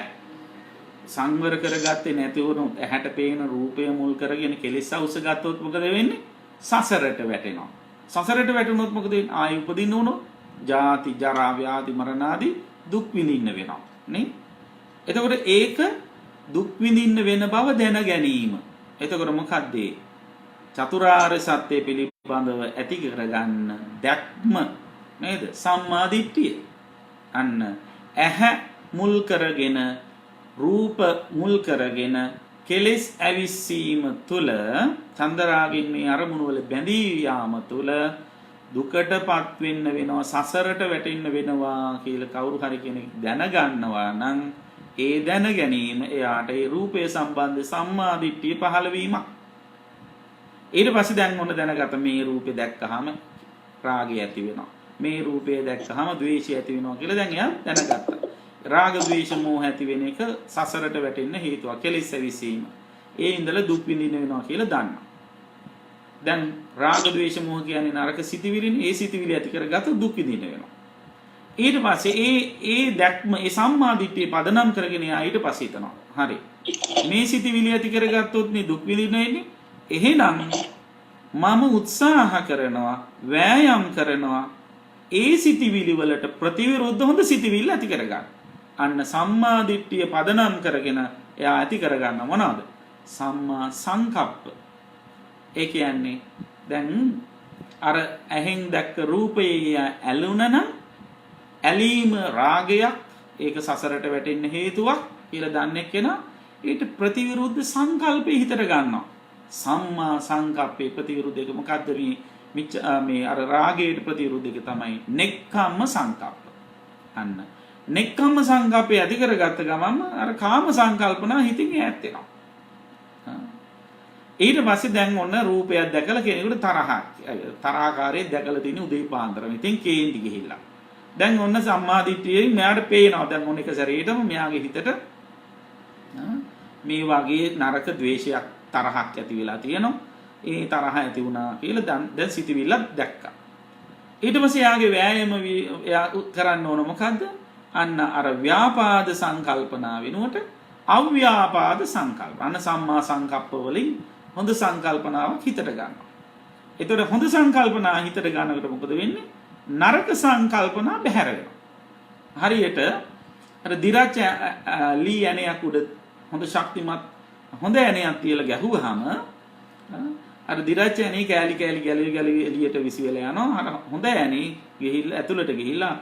සංවර කරගත්තේ නැති වුණොත් ඇහැට පේන රූපය මුල් කරගෙන කෙලෙස් අවශ්‍ය ගත්තොත් මොකද වෙන්නේ? සසරට වැටෙනවා. සසරට වැටුනොත් මොකද වෙන්නේ? ආයි උපදින්න උනොත් ජාති ජරා ව්‍යාධි මරණ ආදී දුක් විඳින්න වෙනවා නේ. එතකොට ඒක දුක් විඳින්න වෙන බව දැන ගැනීම. එතකොට මොකද්ද? චතුරාර්ය සත්‍ය පිළිබඳව ඇති කරගන්න දැක්ම නේද? සම්මා දිට්ඨිය. අන්න ඇහැ මුල් කරගෙන රූප මුල් කරගෙන කෙලෙස් ඇවිස්සීම තුළ චන්දරාගින් මේ අරමුණු වල බැඳී යාම තුළ දුකටපත් වෙන්න වෙනවා, සසරට වැටෙන්න වෙනවා කියලා කවුරු හරි කෙනෙක් දැනගන්නවා නම් ඒ දැන ගැනීම එයාට ඒ රූපය සම්බන්ධ සම්මා දිට්ඨිය පහළ වීමක්. ඊට පස්සේ දැන් මොන දැනගත මේ රූපේ දැක්කහම රාගය ඇති වෙනවා. මේ රූපය දැක්කහම ද්වේෂය ඇති වෙනවා කියලා දැන් එයා දැනගත්තා. රාග ද්වේෂ මෝහ ඇති වෙන එක සසරට වැටෙන්න හේතුවක්. කෙලෙස් ඇවිසීම. ඒ ඉඳලා දුක් විඳින්න වෙනවා කියලා දන්නවා. දැන් රාග ද්වේෂ මෝහ කියන්නේ නරක සිතිවිලිනේ. ඒ සිතිවිලි ඇති කරගත්ත දුක් විඳින්න වෙනවා. ඊට පස්සේ ඒ දැක්ම ඒ සම්මා දිට්ඨිය පදනම් කරගෙන ඊට පස්සේ හිතනවා. හරි. මේ සිතිවිලි ඇති කරගත්තොත් නේ දුක් විඳින්න එන්නේ. එහෙනම් මම උත්සාහ කරනවා, වෑයම් කරනවා ඒ සිතිවිලි වලට ප්‍රතිවිරුද්ධ හොඳ සිතිවිල්ල ඇති කරගන්න. අන්න සම්මා දිට්ඨිය පදනම් කරගෙන එයා ඇති කරගන්න මොනවද? සම්මා සංකප්ප. ඒ කියන්නේ දැන් අර ඇහෙන් දැක්ක රූපය ඇලුනනම් ඇලීම රාගයක් ඒක සසරට වැටෙන්න හේතුවක් කියලා දන්නේ කෙනා ඊට ප්‍රතිවිරුද්ධ සංකල්පේ හිතට ගන්නවා. සම්මා සංකප්පේ ප්‍රතිවිරුද්ධ එක මොකද්ද මේ අර රාගයට ප්‍රතිවිරුද්ධ එක තමයි නෙක්ඛම්ම සංකප්ප. අන්න නෙක්ඛම්ම සංකප්පේ ඇති කරගත්ත ගමන් අර කාම සංකල්පනා හිතින් ඈත් වෙනවා. ඊට පස්සේ දැන් ඔන්න රූපයක් දැකලා කෙනෙකුට තරහකාරයෙක් දැකලා තියෙන උදේ පාන්දරම ඉතින් කේන්ති ගිහිල්ලා. දැන් ඔන්න සම්මාදිට්ඨියෙන් මෙයාට පේනවා දැන් ඔන්න එක සැරේටම මෙයාගේ හිතට මේ වගේ නරක ද්වේෂයක් තරහක් ඇති වෙලා තියෙනවා. ඒ තරහ ඇති වුණා කියලා දැන් සිතවිල්ලක් දැක්කා. ඊට පස්සේ එයාගේ වෑයම එයා කරන්න ඕන මොකද්ද? අන්න අර ව්‍යාපාද සංකල්පනා වෙනුවට අව්‍යාපාද සංකල්ප. අන්න සම්මා සංකප්ප වලින් හොඳ සංකල්පනාවක් හිතට ගන්නවා. එතකොට හොඳ සංකල්පනා හිතට ගන්නකොට මොකද වෙන්නේ? නරක සංකල්පනා බැහැර වෙනවා. හරියට අර දිරච්ච ලී ඇණයක් උඩ හොඳ ශක්තිමත් හොඳ ඇණයක් තියලා ගැහුවාම අර දිරච්ච ඇණේ කෑලි එළියට විසි වෙලා යනවා. අර හොඳ ඇණේ ගිහිල්ලා ඇතුළට ගිහිල්ලා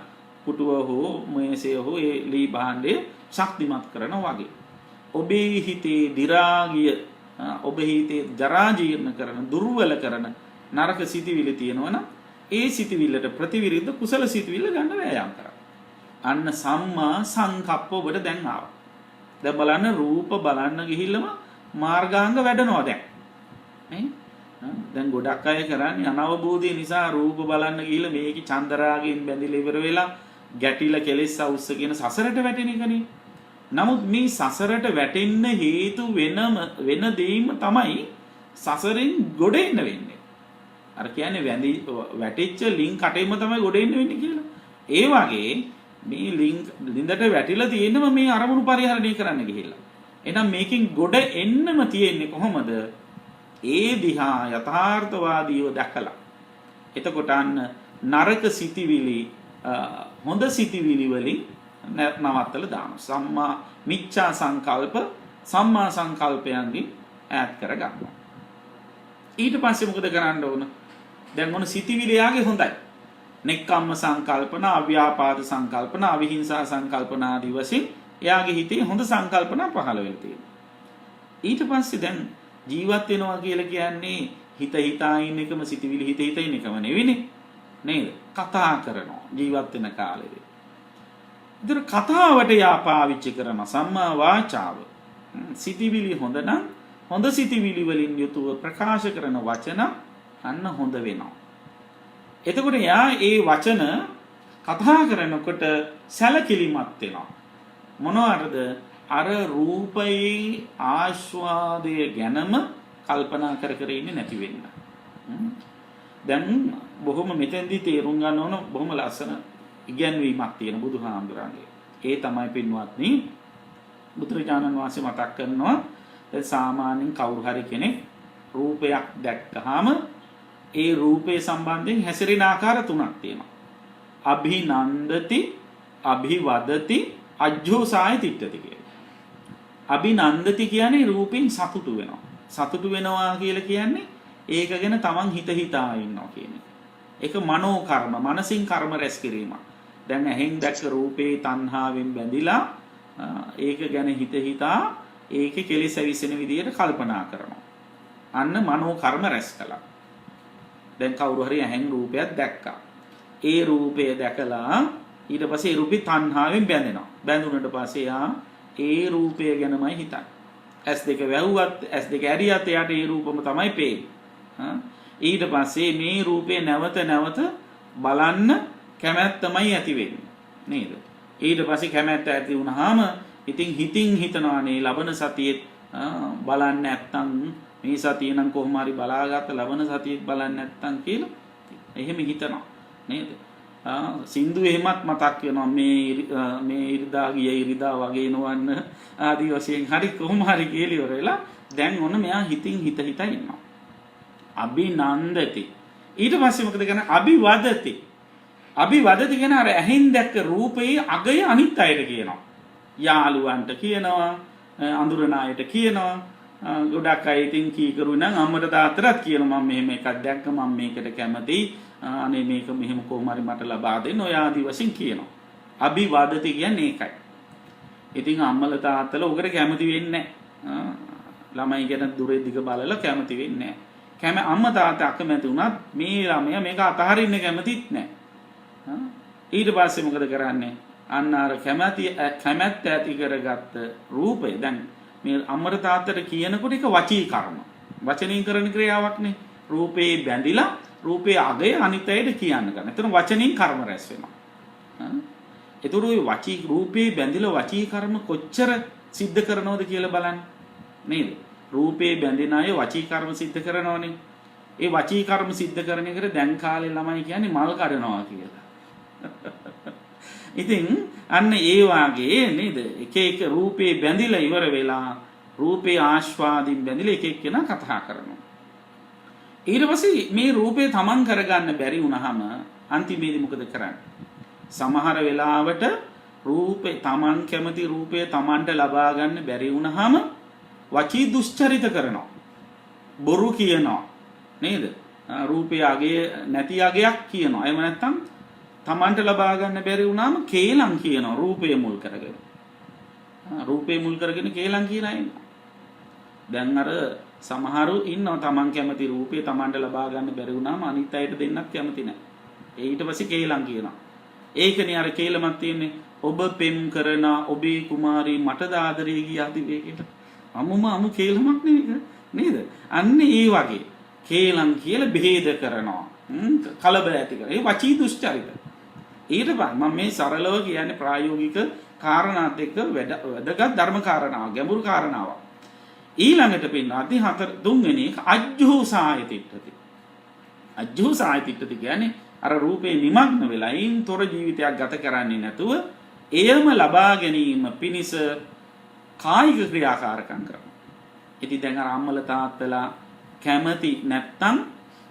පුටුව හෝ මේසය හෝ ඒ ලී භාණ්ඩය ශක්තිමත් කරනවා වගේ. ඔබේ හිතේ දිරාගිය ඔබේ හිතේ ජරා ජීර්ණ කරන දුර්වල කරන නරක සිතිවිලි තියෙනවනම් ඒ සිතිවිල්ලට ප්‍රතිවිරුද්ධ කුසල සිතිවිල්ල ගන්න වෑයම් කරා. අන්න සම්මා සංකප්ප ඔබට දැන් ආවා. දැන් බලන්න රූප බලන්න ගිහිල්ලම මාර්ගාංග වැඩනවා දැන්. නේ? දැන් ගොඩක් අය කරන්නේ අනවබෝධය නිසා රූප බලන්න ගිහිල්ලා මේකේ චන්දරාගයෙන් බැඳිලා ඉවර වෙලා ගැටිලා කෙලෙස් අවුස්ස කියන සසරට වැටෙන එකනේ. නමුත් මේ සසරට වැටෙන්න හේතු වෙන දෙයින් තමයි සසරෙන් ගොඩ එන්න වෙන්නේ. අර කියන්නේ වැටිච්ච ලින්ක් කටේම තමයි ගොඩ එන්න වෙන්නේ කියලා. ඒ වගේ මේ ලින්දට වැටිලා තියෙනම මේ අරමුණු පරිහරණය කරන්න ගිහිල්ලා. එහෙනම් මේකෙන් ගොඩ එන්නම තියෙන්නේ කොහොමද? ඒ දිහා යථාර්ථවාදීව දැකලා. එතකොට අන්න නරක සිතිවිලි හොඳ සිතිවිලි වලින් නවත්තලා දානවා. සම්මා මිච්ඡා සංකල්ප සම්මා සංකල්පයන්ගෙන් ඈත් කර ගන්නවා. ඊට පස්සේ මොකද කරන්න ඕන? දැන් ඔන්න සිතිවිලි යාගේ හොඳයි. නෙක්ඛම්ම සංකල්පන, අව්‍යාපාද සංකල්පන, අවිහිංසා සංකල්පන ආදී වශයෙන් එයාගේ හිතේ හොඳ සංකල්පන පහළ වෙලා තියෙනවා. ඊට පස්සේ දැන් ජීවත් වෙනවා කියලා කියන්නේ හිත හිතා ඉන්න එකම සිතිවිලි හිත හිතා ඉන්න එකම නෙවෙයිනේ. නේද? කතා කරනවා ජීවත් වෙන කාලෙදී. ඉතින් කතාවට යාපාවිච්චි කරන සම්මා වාචාව. සිතිවිලි හොඳ නම් හොඳ සිතිවිලි වලින් යුතුව ප්‍රකාශ කරන වචන අන්න හොඳ වෙනවා. එතකොට යා ඒ වචන කතා කරනකොට සැලකිලිමත් වෙනවා. මොනවටද? අර රූපයේ ආස්වාදය ගැනම කල්පනා කර ඉන්නේ නැති වෙන්න. දැන් බොහොම මෙතෙන්දී තේරුම් ගන්න ඕන බොහොම ලස්සන ඉගැන්වීමක් තියෙන බුදුහාමුදුරන්ගේ. ඒ තමයි පින්වත්නි බුදුරජාණන් වහන්සේ මතක් කරනවා සාමාන්‍යයෙන් කවුරු හරි කෙනෙක් රූපයක් දැක්කහම ඒ රූපේ සම්බන්ධයෙන් හැසිරෙන ආකාර තුනක් තියෙනවා. අභිනන්දති, අභිවදති, අජ්ජෝසාය තිට්ඨති කියලා. අභිනන්දති කියන්නේ රූපෙන් සතුටු වෙනවා. සතුටු වෙනවා කියලා කියන්නේ ඒක ගැන තමන් හිත හිතා ඉන්නවා කියන එක. ඒක මනෝ කර්ම, මනසින් කර්ම රැස් කිරීමක්. දැන් ඇහෙන් දැක්ක රූපේ තණ්හාවෙන් බැඳිලා ඒක ගැන හිත හිතා ඒකේ කෙලෙස් ඇවිස්සෙන විදියට කල්පනා කරනවා. අන්න මනෝ කර්ම රැස් කළා. දැන් කවුරු හරි ඇහෙන් රූපයක් දැක්කා. ඒ රූපය දැකලා ඊට පස්සේ ඒ රූපේ තණ්හාවෙන් බැඳෙනවා. බැඳුනට පස්සේ ඒ රූපය ගැනමයි හිතන්නේ. S2 වැව්වත් S2 ඇරියත් එයාට ඒ රූපම තමයි පේන්නේ. ඊට පස්සේ මේ රූපේ නැවත නැවත බලන්න කැමැත්තමයි ඇති වෙන්නේ. නේද? ඊට පස්සේ කැමැත්ත ඇති වුණාම ඉතින් හිතින් හිතනවානේ ලබන සතියේ බලන්න නැත්තම් මේ සතිය නම් කොහොම හරි බලාගත්ත ලබන සතියේ බලන්න නැත්තම් කියලා එහෙම හිතනවා. නේද? සින්දු එහෙමත් මතක් වෙනවා මේ ඉරිදා ගිය ඉරිදා වගේ නවන්න ආදී වශයෙන් හරි කොහොම හරි කියලා ඉවරලා දැන් ඔන්න මෙයා හිතින් හිත ඉන්නවා. අභිනන්දති. ඊට පස්සේ මොකද කරන්නේ? අභිවදති. අභිවදති කියන අර ඇහෙන් දැක්ක රූපයේ අගය අනිත් අයට කියනවා. යාළුවන්ට කියනවා, අඳුරන අයට කියනවා, ගොඩක් අය ඉතින් කීකරු නම් අම්මට තාත්තටත් කියනවා මම මෙහෙම එකක් දැක්ක මම මේකට කැමතියි අනේ මේක මෙහෙම කොහොම හරි මට ලබා දෙන්න ඔය ආදි වශයෙන් කියනවා. අභිවාදති කියන්නේ ඒකයි. ඉතින් අම්මලා තාත්තලා උගර කැමති වෙන්නේ නැහැ. ළමයි ගැන දුරේ දිග බලලා කැමති වෙන්නේ නැහැ. අම්මා තාත්තා අකමැති වුණත් මේ ළමයා මේක අතහරින්න කැමතිත් නැහැ. ඊට පස්සේ මොකද කරන්නේ? අන්න අර කැමැත්ත ඇති කරගත්ත රූපය දැන් මේ අම්මට තාත්තට කියනකොට ඒක වචී කර්ම. වචනින් කරන ක්‍රියාවක්නේ. රූපේ බැඳිලා රූපේ අගය අනිත් අයට කියන්න ගන්න. එතන වචනින් කර්ම රැස් වෙනවා. ඒතර ওই වචී රූපේ බැඳිලා වචී කර්ම කොච්චර සිද්ධ කරනවද කියලා බලන්න. නේද? රූපේ බැඳෙන අය වචී කර්ම සිද්ධ කරනවනේ. ඒ වචී කර්ම සිද්ධ කරන එකට දැන් කාලේ ළමයි කියන්නේ මල් කඩනවා කියලා. ඉතින් අන්න ඒ වාගේ නේද? එක එක රූපේ බැඳිලා ඉවර වෙලා රූපේ ආස්වාදින් බැඳිලා එක එක්කෙනා කතා කරනවා. ඊට පස්සේ මේ රූපේ තමන් කරගන්න බැරි වුණාම අන්තිමේදී මොකද කරන්නේ? සමහර වෙලාවට රූපේ තමන් කැමති රූපේ තමන්ට ලබා ගන්න බැරි වුණාම වචී දුස්චරිත කරනවා. බොරු කියනවා. නේද? රූපේ අගය නැති අගයක් කියනවා. එහෙම නැත්නම් තමන්ට ලබා ගන්න බැරි වුණාම කේලම් කියනවා රූපය මුල් කරගෙන. රූපය මුල් කරගෙන කේලම් කියන අය. දැන් අර සමහරු ඉන්නවා තමන් කැමති රූපය තමන්ට ලබා ගන්න බැරි වුණාම අනිත් අයට දෙන්නත් කැමති නැහැ. ඊට පස්සේ කේලම් කියනවා. ඒකනේ අර කේලමක් තියෙන්නේ ඔබ පෙම් කරන ඔබේ කුමාරී මට ආදරේ ගියාද වේකට. අමුම කේලමක් නෙවෙයි නේද? අන්න ඒ වගේ කේලම් කියලා බෙහෙද කරනවා. කලබල ඇති කරනවා. ඒ වචී දුස්චරිත. ඊට පස්සේ මම මේ සරලව කියන්නේ ප්‍රායෝගික කාරණාත් එක්ක වැදගත් ධර්ම කාරණාවක් ගැඹුරු කාරණාවක්. ඊළඟට පින්නාදී තුන්වෙනි එක අජ්ජෝසාය තිට්ඨති. අජ්ජෝසාය තිට්ඨති කියන්නේ අර රූපේ නිමග්න වෙලා ඉන් තොර ජීවිතයක් ගත කරන්නේ නැතුව එයම ලබා ගැනීම පිණිස කායික ක්‍රියාකාරකම් කරනවා. ඉතින් දැන් අර අම්මලා තාත්තලා කැමති නැත්තම්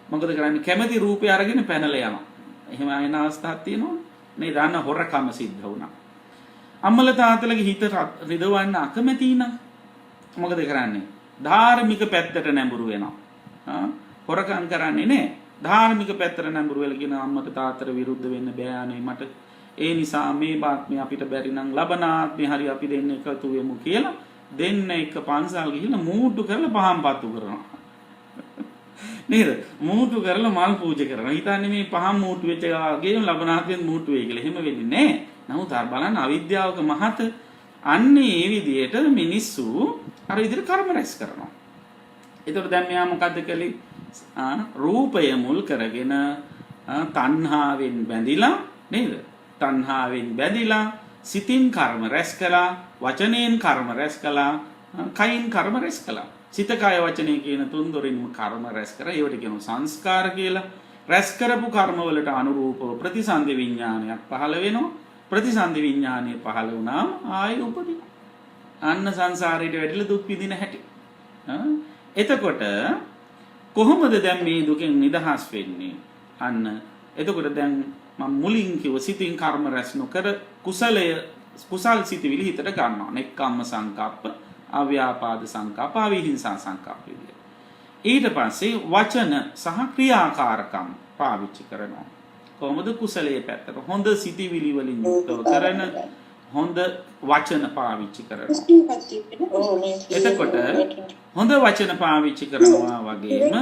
මොකද කරන්නේ? කැමති රූපය අරගෙන පැනලා යනවා. එහෙම ආයෙන අවස්ථාවක් තියෙනවා. මේ දාන්න හොරකම සිද්ධ වුණා. අම්මලා තාත්තලගේ හිත රිදවන්න අකමැති නම් මොකද කරන්නේ? ධාර්මික පැත්තට නැඹුරු වෙනවා. හොරකම් කරන්නේ නැහැ. ධාර්මික පැත්තට නැඹුරු වෙලා කියන අම්මට තාත්තට විරුද්ධ වෙන්න බෑ අනේ මට. ඒ නිසා මේ බාත්මිය අපිට බැරි නම් ලබනාත්මේ හරි අපි දෙන්න එකතු වෙමු කියලා දෙන්න එක පන්සල් ගිහිල්ලා මූට්ටු කරලා පහන් පත්තු කරනවා. නේද? මූට්ටු කරලා මල් පූජා කරනවා. හිතන්නේ මේ පහන් මූට්ටු වෙච්ච ගාගෙන ලබනාත්මෙන් මූට්ටු වෙයි කියලා. එහෙම වෙන්නේ නැහැ. නමුත් අර බලන්න අවිද්‍යාවක මහත අන්නේ මේ විදියට මිනිස්සු අර විදියට කර්ම රැස් කරනවා. ඒතකොට දැන් මෙයා මොකද්ද කළේ? රූපය මුල් කරගෙන තණ්හාවෙන් බැඳිලා නේද? තණ්හාවෙන් බැඳිලා සිතින් කර්ම රැස් කළා, වචනයෙන් කර්ම රැස් කළා, කයින් කර්ම රැස් කළා. සිත කය වචනය කියන තුන් දොරින්ම කර්ම රැස් කරා. ඒවට කියනවා සංස්කාර කියලා. රැස් කරපු කර්ම වලට අනුරූපව ප්‍රතිසන්දි විඥානයක් පහළ වෙනවා. ප්‍රතිසන්දි විඥානය පහළ වුණාම ආයෙ උපදිනවා. අන්න සංසාරයට වැටිලා දුක් විඳින හැටි. එතකොට කොහොමද දැන් මේ දුකෙන් නිදහස් වෙන්නේ? අන්න එතකොට දැන් මම මුලින් කිව්ව සිතින් කර්ම රැස් නොකර කුසල් සිතිවිලි හිතට ගන්නවා. නෙක්ඛම්ම සංකප්ප, අව්‍යාපාද සංකප්ප, අවිහිංසා සංකප්ප විදියට. ඊට පස්සේ වචන සහ ක්‍රියාකාරකම් පාවිච්චි කරනවා. කොහොමද කුසලයේ පැත්තට හොඳ සිතිවිලි වලින් යුක්තව කරන හොඳ වචන පාවිච්චි කරනවා. එතකොට හොඳ වචන පාවිච්චි කරනවා වගේම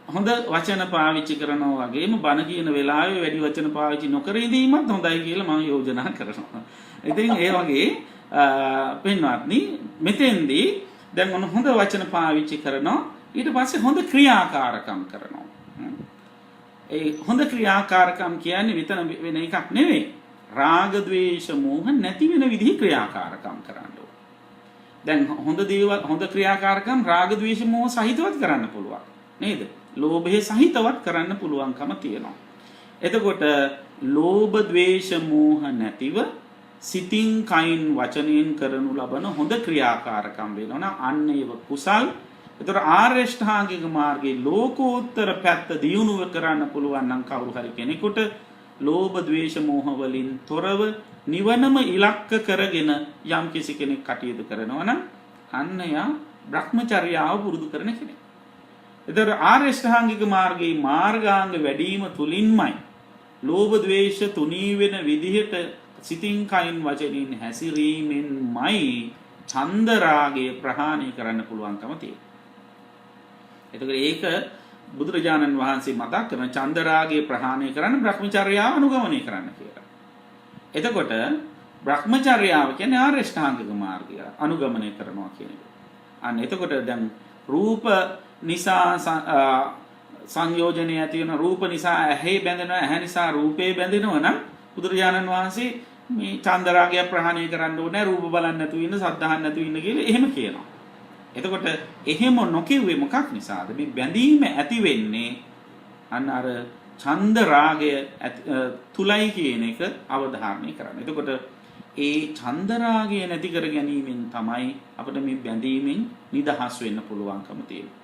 හොඳ වචන පාවිච්චි කරනවා වගේම බණ කියන වෙලාවේ වැඩි වචන පාවිච්චි නොකර ඉඳීමත් හොඳයි කියලා මම යෝජනා කරනවා. ඉතින් ඒ වගේ පින්වත්නි මෙතෙන්දී දැන් ඔන්න හොඳ වචන පාවිච්චි කරනවා ඊට පස්සේ හොඳ ක්‍රියාකාරකම් කරනවා. ඒ හොඳ ක්‍රියාකාරකම් කියන්නේ විතර වෙන එකක් නෙවෙයි. රාග ద్వේෂ මෝහ නැති වෙන විදිහේ ක්‍රියාකාරකම් කරන්න ඕන. දැන් හොඳ දේවල් හොඳ ක්‍රියාකාරකම් රාග ద్వේෂ මෝහ සහිතවත් කරන්න පුළුවන්. නේද? ලෝභය සහිතවත් කරන්න පුළුවන්කම තියෙනවා. එතකොට ලෝභ ద్వේෂ මෝහ නැතිව සිතින් කයින් වචනයෙන් කරනු ලබන හොඳ ක්‍රියාකාරකම් වෙනවා. අන්න ඒව කුසල්. ඒතර ආර්ය ශ්‍රාංගික මාර්ගයේ ලෝකෝත්තර පැත්ත දියුණුව කරන්න පුළුවන් නම් කවුරු හරි කෙනෙකුට ලෝභ ද්වේෂ මෝහ වලින් තොරව නිවනම ඉලක්ක කරගෙන යම් කිසි කෙනෙක් කටයුතු කරනවා නම් අන්න යා බ්‍රහ්මචර්යාව පුරුදු කරන කෙනෙක්. එතකොට ආර්ය ශ්‍රාංගික මාර්ගයේ මාර්ගාංග වැඩිම තුලින්මයි ලෝභ ද්වේෂ තුනී වෙන විදිහට සිතින් කයින් වචනින් හැසිරීමෙන්මයි ඡන්ද රාගය ප්‍රහාණය කරන්න පුළුවන්කම තියෙන්නේ. එතකොට ඒක බුදුරජාණන් වහන්සේ මතක් කරන ඡන්ද රාගය ප්‍රහාණය කරන්න බ්‍රහ්මචර්යාව අනුගමනය කරන්න කියලා. එතකොට බ්‍රහ්මචර්යාව කියන්නේ ආර්ය ශ්‍රාංගික මාර්ගය අනුගමනය කරනවා කියන එක. අන්න එතකොට දැන් රූප නිසා සංයෝජනය ඇති වෙන රූප නිසා ඇහි බැඳෙනවා ඇහැ නිසා රූපේ බැඳෙනවා නම් බුදුරජාණන් වහන්සේ මේ චන්දරාගය ප්‍රහාණය කරන්න ඕනේ රූප බලන්න නැතුව ඉන්න සද්ධාහන් නැතුව ඉන්න කියලා එහෙම කියනවා. එතකොට එහෙම නොකියුවේ මොකක් නිසාද? මේ බැඳීම ඇති වෙන්නේ අන්න අර චන්දරාගය තුලයි කියන එක අවධාරණය කරන්න. එතකොට ඒ චන්දරාගය නැති කර ගැනීමෙන් තමයි අපිට මේ බැඳීමෙන් නිදහස් වෙන්න පුළුවන්කම තියෙන්නේ.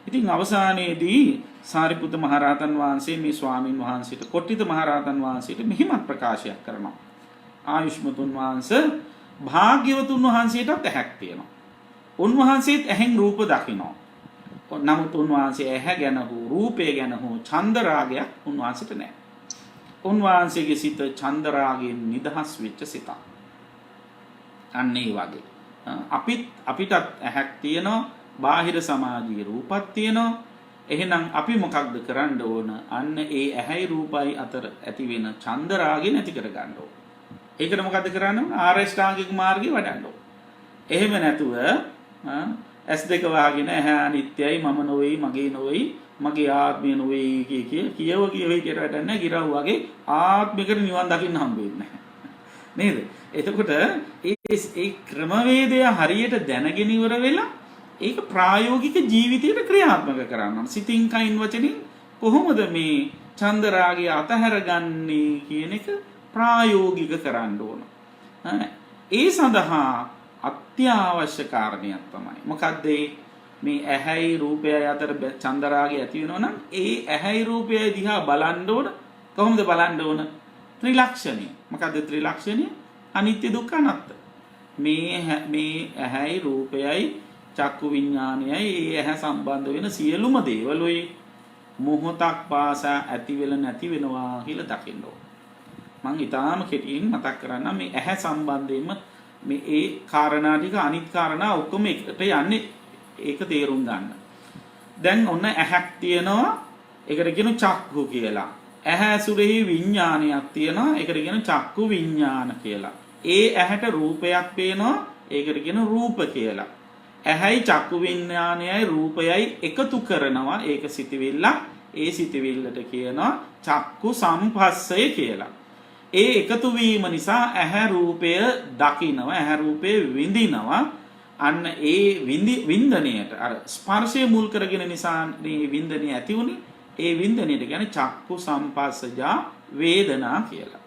ඉතින් අවසානයේදී සාරිපුත්ත මහරහතන් වහන්සේ මේ ස්වාමින් වහන්සේට කොට්ටිත මහරහතන් වහන්සේට මෙහිමත් ප්‍රකාශයක් කරනවා. ආයුෂ්මතුන් වහන්සේ භාග්‍යවතුන් වහන්සේටත් ඇහැක් තියෙනවා. උන්වහන්සේත් ඇහෙන් රූප දකිනවා. නමුත් උන්වහන්සේ ඇහැ ගැන හෝ රූපය ගැන හෝ චන්දරාගයක් උන්වහන්සේට නැහැ. උන්වහන්සේගේ සිත චන්දරාගයෙන් නිදහස් වෙච්ච සිතක්. අන්න ඒ වගේ අපිටත් ඇහැක් තියෙනවා. බාහිර සමාජීය රූපක් තියෙනවා. එහෙනම් අපි මොකක්ද කරන්න ඕන? අන්න ඒ ඇහැයි රූපයි අතර ඇති වෙන ඡන්ද රාගය නැති කර ගන්න ඕන. ඒකට මොකද්ද කරන්න ඕන? ආරෂ්ඨාංගික මාර්ගය වඩන්න ඕන. එහෙම නැතුව S2 වහගෙන ඇහැ අනිත්‍යයි මම නොවේයි මගේ නොවේයි මගේ ආත්මය නොවේයි කියව කියලා වැඩක් නැහැ. ගිරව් වගේ ආත්මිකට නිවන් දකින්න හම්බෙන්නේ නැහැ. නේද? එතකොට ඒ ක්‍රමවේදය හරියට දැනගෙන ඉවර වෙලා ඒක ප්‍රායෝගික ජීවිතයට ක්‍රියාත්මක කරන්න. සිතින් කයින් වචනින් කොහොමද මේ ඡන්ද රාගය අතහැරගන්නේ කියන එක ප්‍රායෝගික කරන්න ඕන. ඒ සඳහා අත්‍යවශ්‍ය කාරණයක් තමයි. මොකද්ද මේ ඇහැයි රූපයයි අතර ඡන්ද රාගය ඇති වෙනවා නම් ඒ ඇහැයි රූපයයි දිහා බලන්න ඕන. කොහොමද බලන්න ඕන? ත්‍රිලක්ෂණය. මොකද්ද ත්‍රිලක්ෂණය? අනිත්‍ය දුක්ඛ අනාත්ම. මේ ඇහැයි රූපයයි චක්කු විඥානයයි ඒ ඇහැ සම්බන්ධ වෙන සියලුම දේවලුයි මොහොතක් පාසා ඇති වෙල නැති වෙනවා කියලා දකින්න ඕන. මම ඊටාම කෙටියෙන් මතක් කරන්නම් මේ ඇහැ සම්බන්ධයෙන්ම මේ ඒ කාරණා ටික අනිත් කාරණා ඔක්කොම එකට යන්නේ ඒක තේරුම් ගන්න. දැන් ඔන්න ඇහක් තියෙනවා ඒකට කියන චක්කු කියලා. ඇහැ ඇසුරෙහි විඥානයක් තියෙනවා ඒකට කියන චක්කු විඥාන කියලා. ඒ ඇහැට රූපයක් පේනවා ඒකට කියන රූප කියලා. ඇහැයි චක්කු විඥානයයි රූපයයි එකතු කරනවා ඒක සිතවිල්ල. ඒ සිතවිල්ලට කියනවා චක්කු සම්පස්සය කියලා. ඒ එකතු වීම නිසා ඇහැ රූපය දකිනවා ඇහැ රූපේ විඳිනවා. අන්න ඒ වින්දනයට අර ස්පර්ශය මුල් කරගෙන නිසා මේ වින්දනය ඇති වුනේ. ඒ වින්දනයට කියන්නේ චක්කු සම්පස්සජා වේදනා කියලා.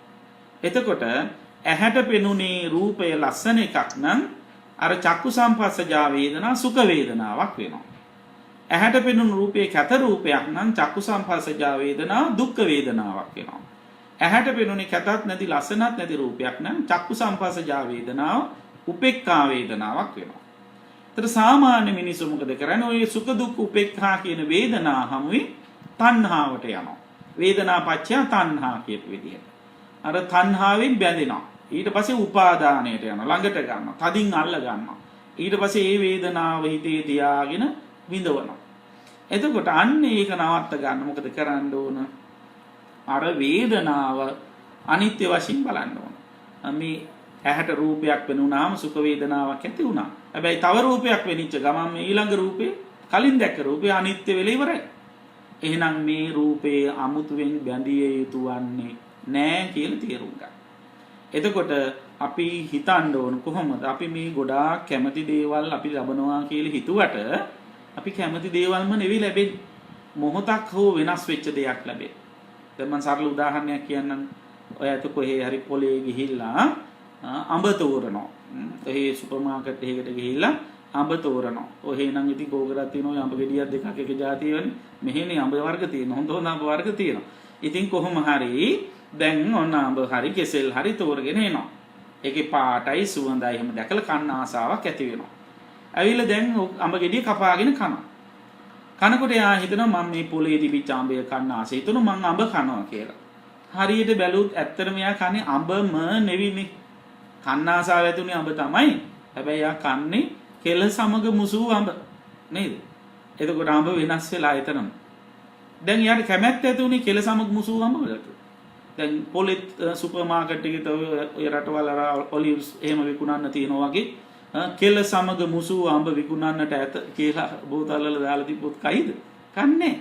එතකොට ඇහැට පෙනුනේ රූපය ලස්සන එකක් නම් අර චක්කු සම්පස්සජා වේදනා සුඛ වේදනාවක් වෙනවා. ඇහැට පෙනුණු රූපේ කැත රූපයක් නම් චක්කු සම්පස්සජා වේදනා දුක්ඛ වේදනාවක් වෙනවා. ඇහැට පෙනුනේ කැතත් නැති ලස්සනත් නැති රූපයක් නම් චක්කු සම්පස්සජා වේදනාව උපේක්ඛා වේදනාවක් වෙනවා. ඒතර සාමාන්‍ය මිනිස්සු මොකද කරන්නේ? ඔය සුඛ දුක්ඛ උපේක්ඛා කියන වේදනා හැමුවේ තණ්හාවට යනවා. වේදනා පත්‍ය තණ්හා කියපු විදිහට. අර තණ්හාවෙන් බැඳෙනවා. ඊට පස්සේ උපාදානයට යනවා. ළඟට ගන්නවා. තදින් අල්ල ගන්නවා. ඊට පස්සේ ඒ වේදනාව හිතේ තියාගෙන විඳවනවා. එතකොට අන්න ඒක නවත්ත ගන්න මොකද කරන්න ඕන? අර වේදනාව අනිත්‍ය වශයෙන් බලන්න ඕන. මේ ඇහැට රූපයක් වෙනුනාම සුඛ වේදනාවක් ඇති වුණා. හැබැයි තව රූපයක් වෙනිච්ච ගමන් මේ ඊළඟ රූපේ කලින් දැක්ක රූපේ අනිත්‍ය වෙලා ඉවරයි. එහෙනම් මේ රූපේ අමුතුවෙන් බැඳිය යුතු වන්නේ නෑ කියලා තේරුම් ගන්න. එතකොට අපි හිතන්න ඕන කොහොමද අපි මේ ගොඩාක් කැමති දේවල් අපි ලබනවා කියලා හිතුවට අපි කැමති දේවල්ම නෙවෙයි ලැබෙන්නේ. මොහොතක් හෝ වෙනස් වෙච්ච දෙයක් ලැබෙන්නේ. දැන් මම සරල උදාහරණයක් කියන්නම්. ඔයත් කොහේ හරි පොලේ ගිහිල්ලා අඹ තෝරනවා. ඒ සුපර් මාකට් එකකට ගිහිල්ලා අඹ තෝරනවා. ඔහේ නම් ඉතින් කෝකරක් තියෙනවා අඹ ගෙඩියක් දෙකක් එක જાතිය වෙන්නේ. මෙහෙනේ අඹ වර්ග තියෙනවා. හොඳ හොඳ අඹ වර්ග තියෙනවා. ඉතින් කොහොම හරි දැන් ඔන්න අඹ හරි කෙසෙල් හරි තෝරගෙන එනවා. ඒකේ පාටයි සුවඳයි එහෙම දැකලා කන්න ආසාවක් ඇති වෙනවා. ඇවිල්ලා දැන් අඹ ගෙඩිය කපාගෙන කනවා. කනකොට එයා හිතනවා මම මේ පොලේ තිබිච්ච අඹය කන්න ආසයි. හිතනවා මං අඹ කනවා කියලා. හරියට බැලුවොත් ඇත්තටම එයා කන්නේ අඹම නෙවිනේ. කන්න ආසාව ඇතුනේ අඹ තමයි. හැබැයි එයා කන්නේ කෙල සමග මුසූ අඹ නේද? එතකොට අඹ වෙනස් වෙලා එතනම. දැන් යාට කැමැත්ත ඇති උනේ කෙල සමග මුසූ අඹ වලට. දැන් පොලිත් සුපර් මාකට් එකේ ඔය රටවල ඔලිව්ස් එහෙම විකුණන්න තියෙනවා වගේ කෙල සමග මුසූ අඹ විකුණන්නට ඇත කියලා බෝතල් වල දාලා තිබ්බොත් කයිද? කන්නේ.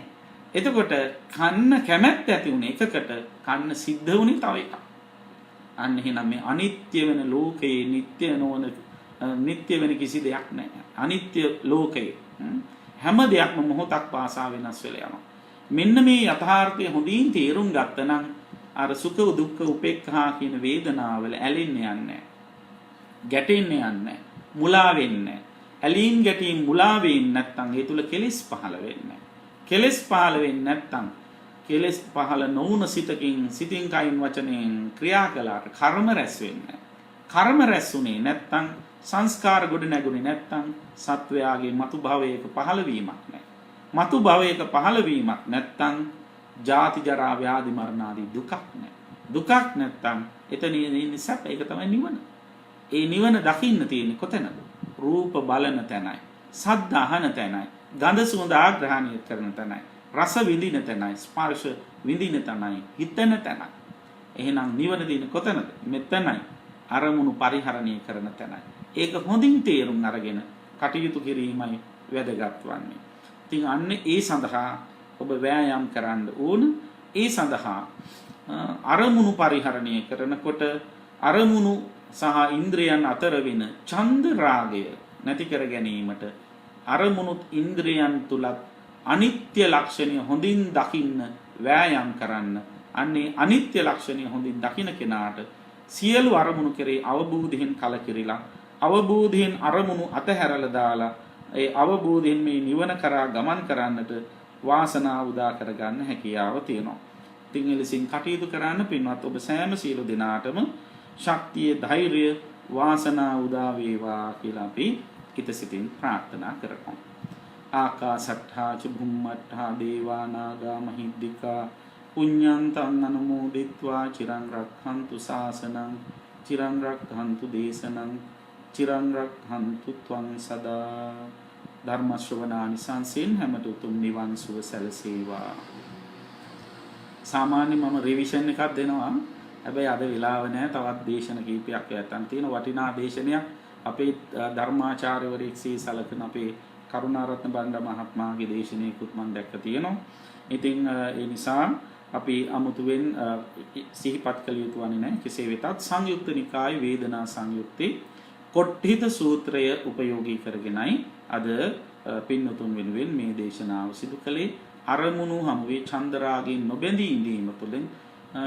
එතකොට කන්න කැමැත්ත ඇති උනේ එකකට කන්න සිද්ධ වුනේ තව එකක්. අන්න එහෙනම් මේ අනිත්‍ය වෙන ලෝකයේ නිට්ටය නොවන නිට්ටය වෙන කිසි දෙයක් නැහැ. අනිත්‍ය ලෝකයේ හැම දෙයක්ම මොහොතක් පාසා වෙනස් වෙලා යනවා. මෙන්න මේ යථාර්ථය හොඳින් තේරුම් ගත්තනම් අර සුඛ දුක්ඛ උපේක්ඛා කියන වේදනාවල ඇලෙන්නේ නැහැ. ගැටෙන්නේ නැහැ. මුලා වෙන්නේ. ඇලීම් ගැටීම් මුලා වෙන්නේ නැත්නම් ඒ තුල කෙලෙස් පහළ වෙන්නේ. කෙලෙස් පහළ වෙන්නේ නැත්නම් කෙලෙස් පහළ නොවුන සිතින් කයින් වචනෙන් ක්‍රියා කළාට කර්ම රැස් වෙන්නේ. කර්ම රැස්ුනේ නැත්නම් සංස්කාර ගොඩ නැගුණේ නැත්නම් සත්වයාගේ මතු භවයක පහළවීමක් නැහැ. මතු භවයක පහළවීමක් නැත්නම් ජාති ජරා ව්‍යාධි මරණ ආදී දුකක් නැහැ. දුකක් නැත්නම් එතන ඉන්නේ සැප. ඒක තමයි නිවන. ඒ නිවන දකින්න තියෙන්නේ කොතැනද? රූප බලන තැනයි, ශබ්ද අහන තැනයි, ගන්ධ සුවඳ ආග්‍රහණය කරන තැනයි, රස විඳින තැනයි, ස්පර්ශ විඳින තැනයි, හිතන තැනයි. එහෙනම් නිවන තියෙන්නේ කොතැනද? මෙතනයි. අරමුණු පරිහරණය කරන තැනයි. ඒක හොඳින් තේරුම් අරගෙන කටයුතු කිරීමයි වැදගත් වන්නේ. ඉතින් අන්න ඒ සඳහා ඔබ වෑයම් කරන්න ඕන. ඒ සඳහා අරමුණු පරිහරණය කරනකොට අරමුණු සහ ඉන්ද්‍රයන් අතර වෙන ඡන්ද රාගය නැති කර ගැනීමට අරමුණුත් ඉන්ද්‍රයන් තුලත් අනිත්‍ය ලක්ෂණය හොඳින් දකින්න වෑයම් කරන්න. අන්නේ අනිත්‍ය ලක්ෂණය හොඳින් දකින කෙනාට සියලු අරමුණු කෙරේ අවබෝධයෙන් කලකිරිලා අවබෝධයෙන් අරමුණු අතහැරලා දාලා ඒ අවබෝධයෙන් මේ නිවන කරා ගමන් කරන්නට වාසනාව උදා කරගන්න හැකියාව තියෙනවා. ඉතින් එලෙසින් කටයුතු කරන්න පින්වත් ඔබ සෑම සියලු දෙනාටම ශක්තිය, ධෛර්යය, වාසනාව උදා වේවා කියලා අපි හිතසිතින් ප්‍රාර්ථනා කරමු. ආකාසට්ඨා ච භුම්මට්ඨා දේවා නාග මහිද්దికා පුඤ්ඤන්තං අනුමෝදිත්වා චිරං රක්ඛන්තු ශාසනං චිරං රක්ඛන්තු දේශනං චිරං රක්ඛන්තු ත්වං සදා. ධර්ම ශ්‍රවණානිසංසෙන් හැමත උතුම් නිවන් සුව සැලසේවා. සාමාන්‍ය මම රිවිෂන් එකක් දෙනවා. හැබැයි අද වෙලාව නැහැ. තවත් දේශන කීපයක් යටන් තියෙන වටිනා දේශනයක් අපේ ධර්මාචාර්යවරයෙක් සී සලකන අපේ කරුණාරත්න බණ්ඩ මහත්මයාගේ දේශනාවකුත් මම දැක්ක තියෙනවා. ඉතින් ඒ නිසා අපි අමුතුවෙන් සිහිපත් කළ යුතු වන්නේ නැහැ. කෙසේ වෙතත් සංයුක්ත නිකාය වේදනා සංයුත්තේ කොට්ඨිත සූත්‍රය උපයෝගී කරගෙනයි අද පින්නතුන් වෙනුවෙන් මේ දේශනාව සිදු කළේ. අරමුණු හැමුවේ චන්දරාගයෙන් නොබැඳී ඉඳීම තුළින්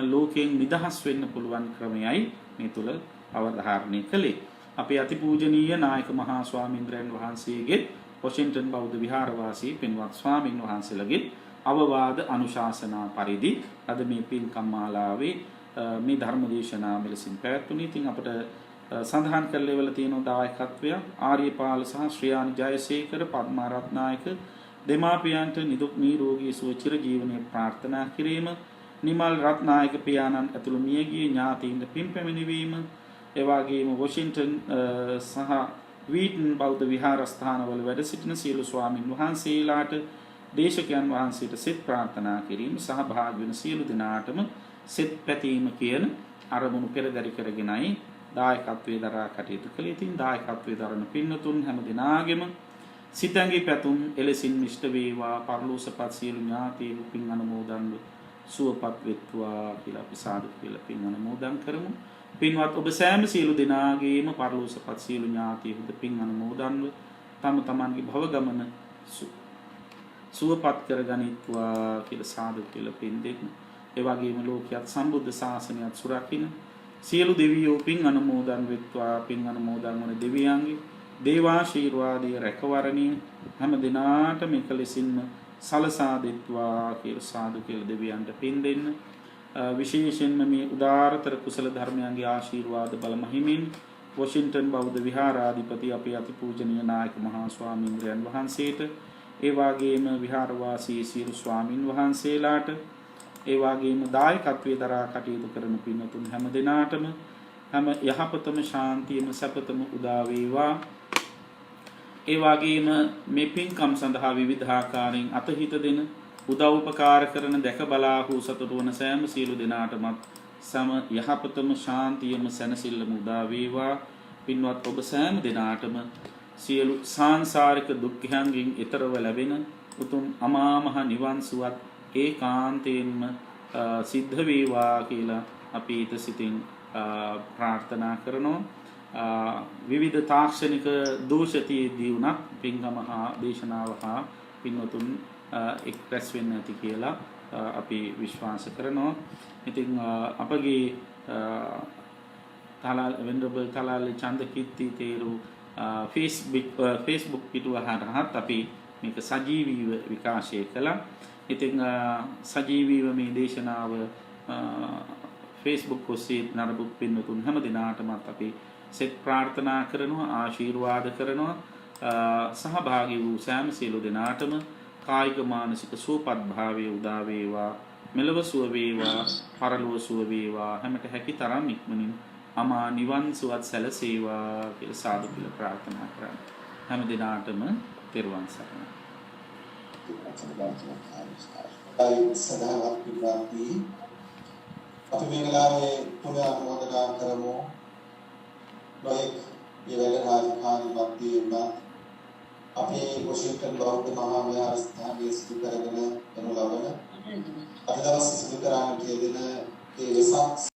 ලෝකයෙන් නිදහස් වෙන්න පුළුවන් ක්‍රමයයි මේ තුල අවධාරණය කළේ. අපේ අතිපූජනීය නායක මහා ස්වාමීන්ද්‍රයන් වහන්සේගේ වොෂින්ටන් බෞද්ධ විහාරවාසී පින්වත් ස්වාමීන් වහන්සේලගේ අවවාද අනුශාසනා පරිදි අද මේ පින්කම් මාලාවේ මේ ධර්ම දේශනාව මෙලෙසින් පැවැත්වුණි. ඉතින් අපට සඳහන් කරලෙවල තියෙන දායකත්වය ආර්යපාල සහ ශ්‍රියානි ජයසේකර පද්මා රත්නායක දෙමාපියන්ට නිදුක් නිරෝගී සුව චිර ජීවනයේ ප්‍රාර්ථනා කිරීම, නිමල් රත්නායක පියාණන් ඇතුළු මියගිය ඥාතීන්ට පින් පැමිණවීම, එවාගේම වොෂින්ටන් සහ වීටන් බෞද්ධ විහාරස්ථානවල වැඩ සිටින සියලු ස්වාමින් වහන්සේලාට දේශකයන් වහන්සේට සෙත් ප්‍රාර්ථනා කිරීම, සහභාගී වෙන සියලු දෙනාටම සෙත් පැතීම කියන අරමුණු පෙරදරි කරගෙනයි දායකත්වයේ දරා කටයුතු කළේ. ඉතින් දායකත්වයේ දරන පින්නතුන් හැම දිනාගෙම සිතංගි පැතුම් එලෙසින් මිෂ්ඨ වේවා, පරලෝසපත් සියලු ඥාතීන් පින් අනුමෝදන් සුවපත් වෙත්වා කියලා අපි සාදු කියලා පින් අනුමෝදන් කරමු. පින්වත් ඔබ සෑම සියලු දෙනාගේම පරලෝසපත් සියලු ඥාතීන්ට පින් අනුමෝදන්ව තම තමන්ගේ භව ගමන සුවපත් කරගනිත්වා කියලා සාදු කියලා පින් දෙන්න. ඒ වගේම ලෝකයක් සම්බුද්ධ ශාසනයත් සුරකින්න සියලු දෙවියෝ පින් අනුමෝදන් වෙත්වා. පින් අනුමෝදන් වන දෙවියන්ගේ දේවාශීර්වාදයේ රැකවරණිය හැම දිනාටම එකලෙසින්ම සලසා දෙත්වා කියලා සාදු කියලා දෙවියන්ට පින් දෙන්න. විශේෂයෙන්ම මේ උදාරතර කුසල ධර්මයන්ගේ ආශිර්වාද බල මහිමින් වොෂින්ටන් බෞද්ධ විහාරාධිපති අපේ අතිපූජනීය නායක මහා ස්වාමීන්ද්‍රයන් වහන්සේට, ඒ වගේම විහාරවාසී සියලු ස්වාමින් වහන්සේලාට, ඒ වගේම දායකත්වයේ දරා කටයුතු කරන පින්වතුන් හැම දිනාටම හැම යහපතම ශාන්තියම සැපතම උදා වේවා. ඒ වගේම මේ පින්කම් සඳහා විවිධාකාරයෙන් අතහිත දෙන උදව් උපකාර කරන දැක බලා හු සතුටු වන සෑම සියලු දෙනාටමත් සම යහපතම ශාන්තියම සැනසෙල්ලම උදා වේවා. පින්වත් ඔබ සෑම දෙනාටම සියලු සාංසාරික දුක්ඛයන්ගෙන් ඈතරව ලැබෙන උතුම් අමා මහ නිවන් සුවත් ඒකාන්තයෙන්ම සිද්ධ වේවා කියලා අපි ඊට සිතින් ප්‍රාර්ථනා කරනවා. විවිධ තාක්ෂණික දෝෂතියේදී වුණත් පින්කම හා දේශනාව හා පින්වතුන් එක්ස්ප්‍රෙස් වෙන්න ඇති කියලා අපි විශ්වාස කරනවා. ඉතින් අපගේ වෙනරබල් තලාලි චන්දකීර්ති තේරු ෆේස්බුක් පිටුව හරහත් අපි මේක සජීවීව විකාශය කළා. ඉතින් සජීවීව මේ දේශනාව ෆේස්බුක් ඔස්සේ නරඹු පින්වතුන් හැම දිනාටමත් අපි සෙත් ප්‍රාර්ථනා කරනවා, ආශිර්වාද කරනවා. සහභාගී වූ සෑම සියලු දෙනාටම කායික මානසික සුවපත් භාවයේ උදා වේවා, මෙලව සුව වේවා, පරලොව සුව වේවා, හැමට හැකි තරම් ඉක්මනින් අමා නිවන් සුවත් සැලසේවා කියලා සාදු කියලා ප්‍රාර්ථනා කරමු. හැම දිනාටම තෙරුවන් සරණයි. සදාවත් පිටාපි අපි මේ වෙලාවේ පුණ්‍යානුමෝදනා කරමු. නොයෙක් ඊවැල රාජකාරී මැදින්ම අපේ වොෂින්ටන් බෞද්ධ මහා විහාරස්ථානයේ සිදු කරගෙන යනු ලබන අද දවසේ සිදු කරන්න යෙදෙන ඒ වෙසක්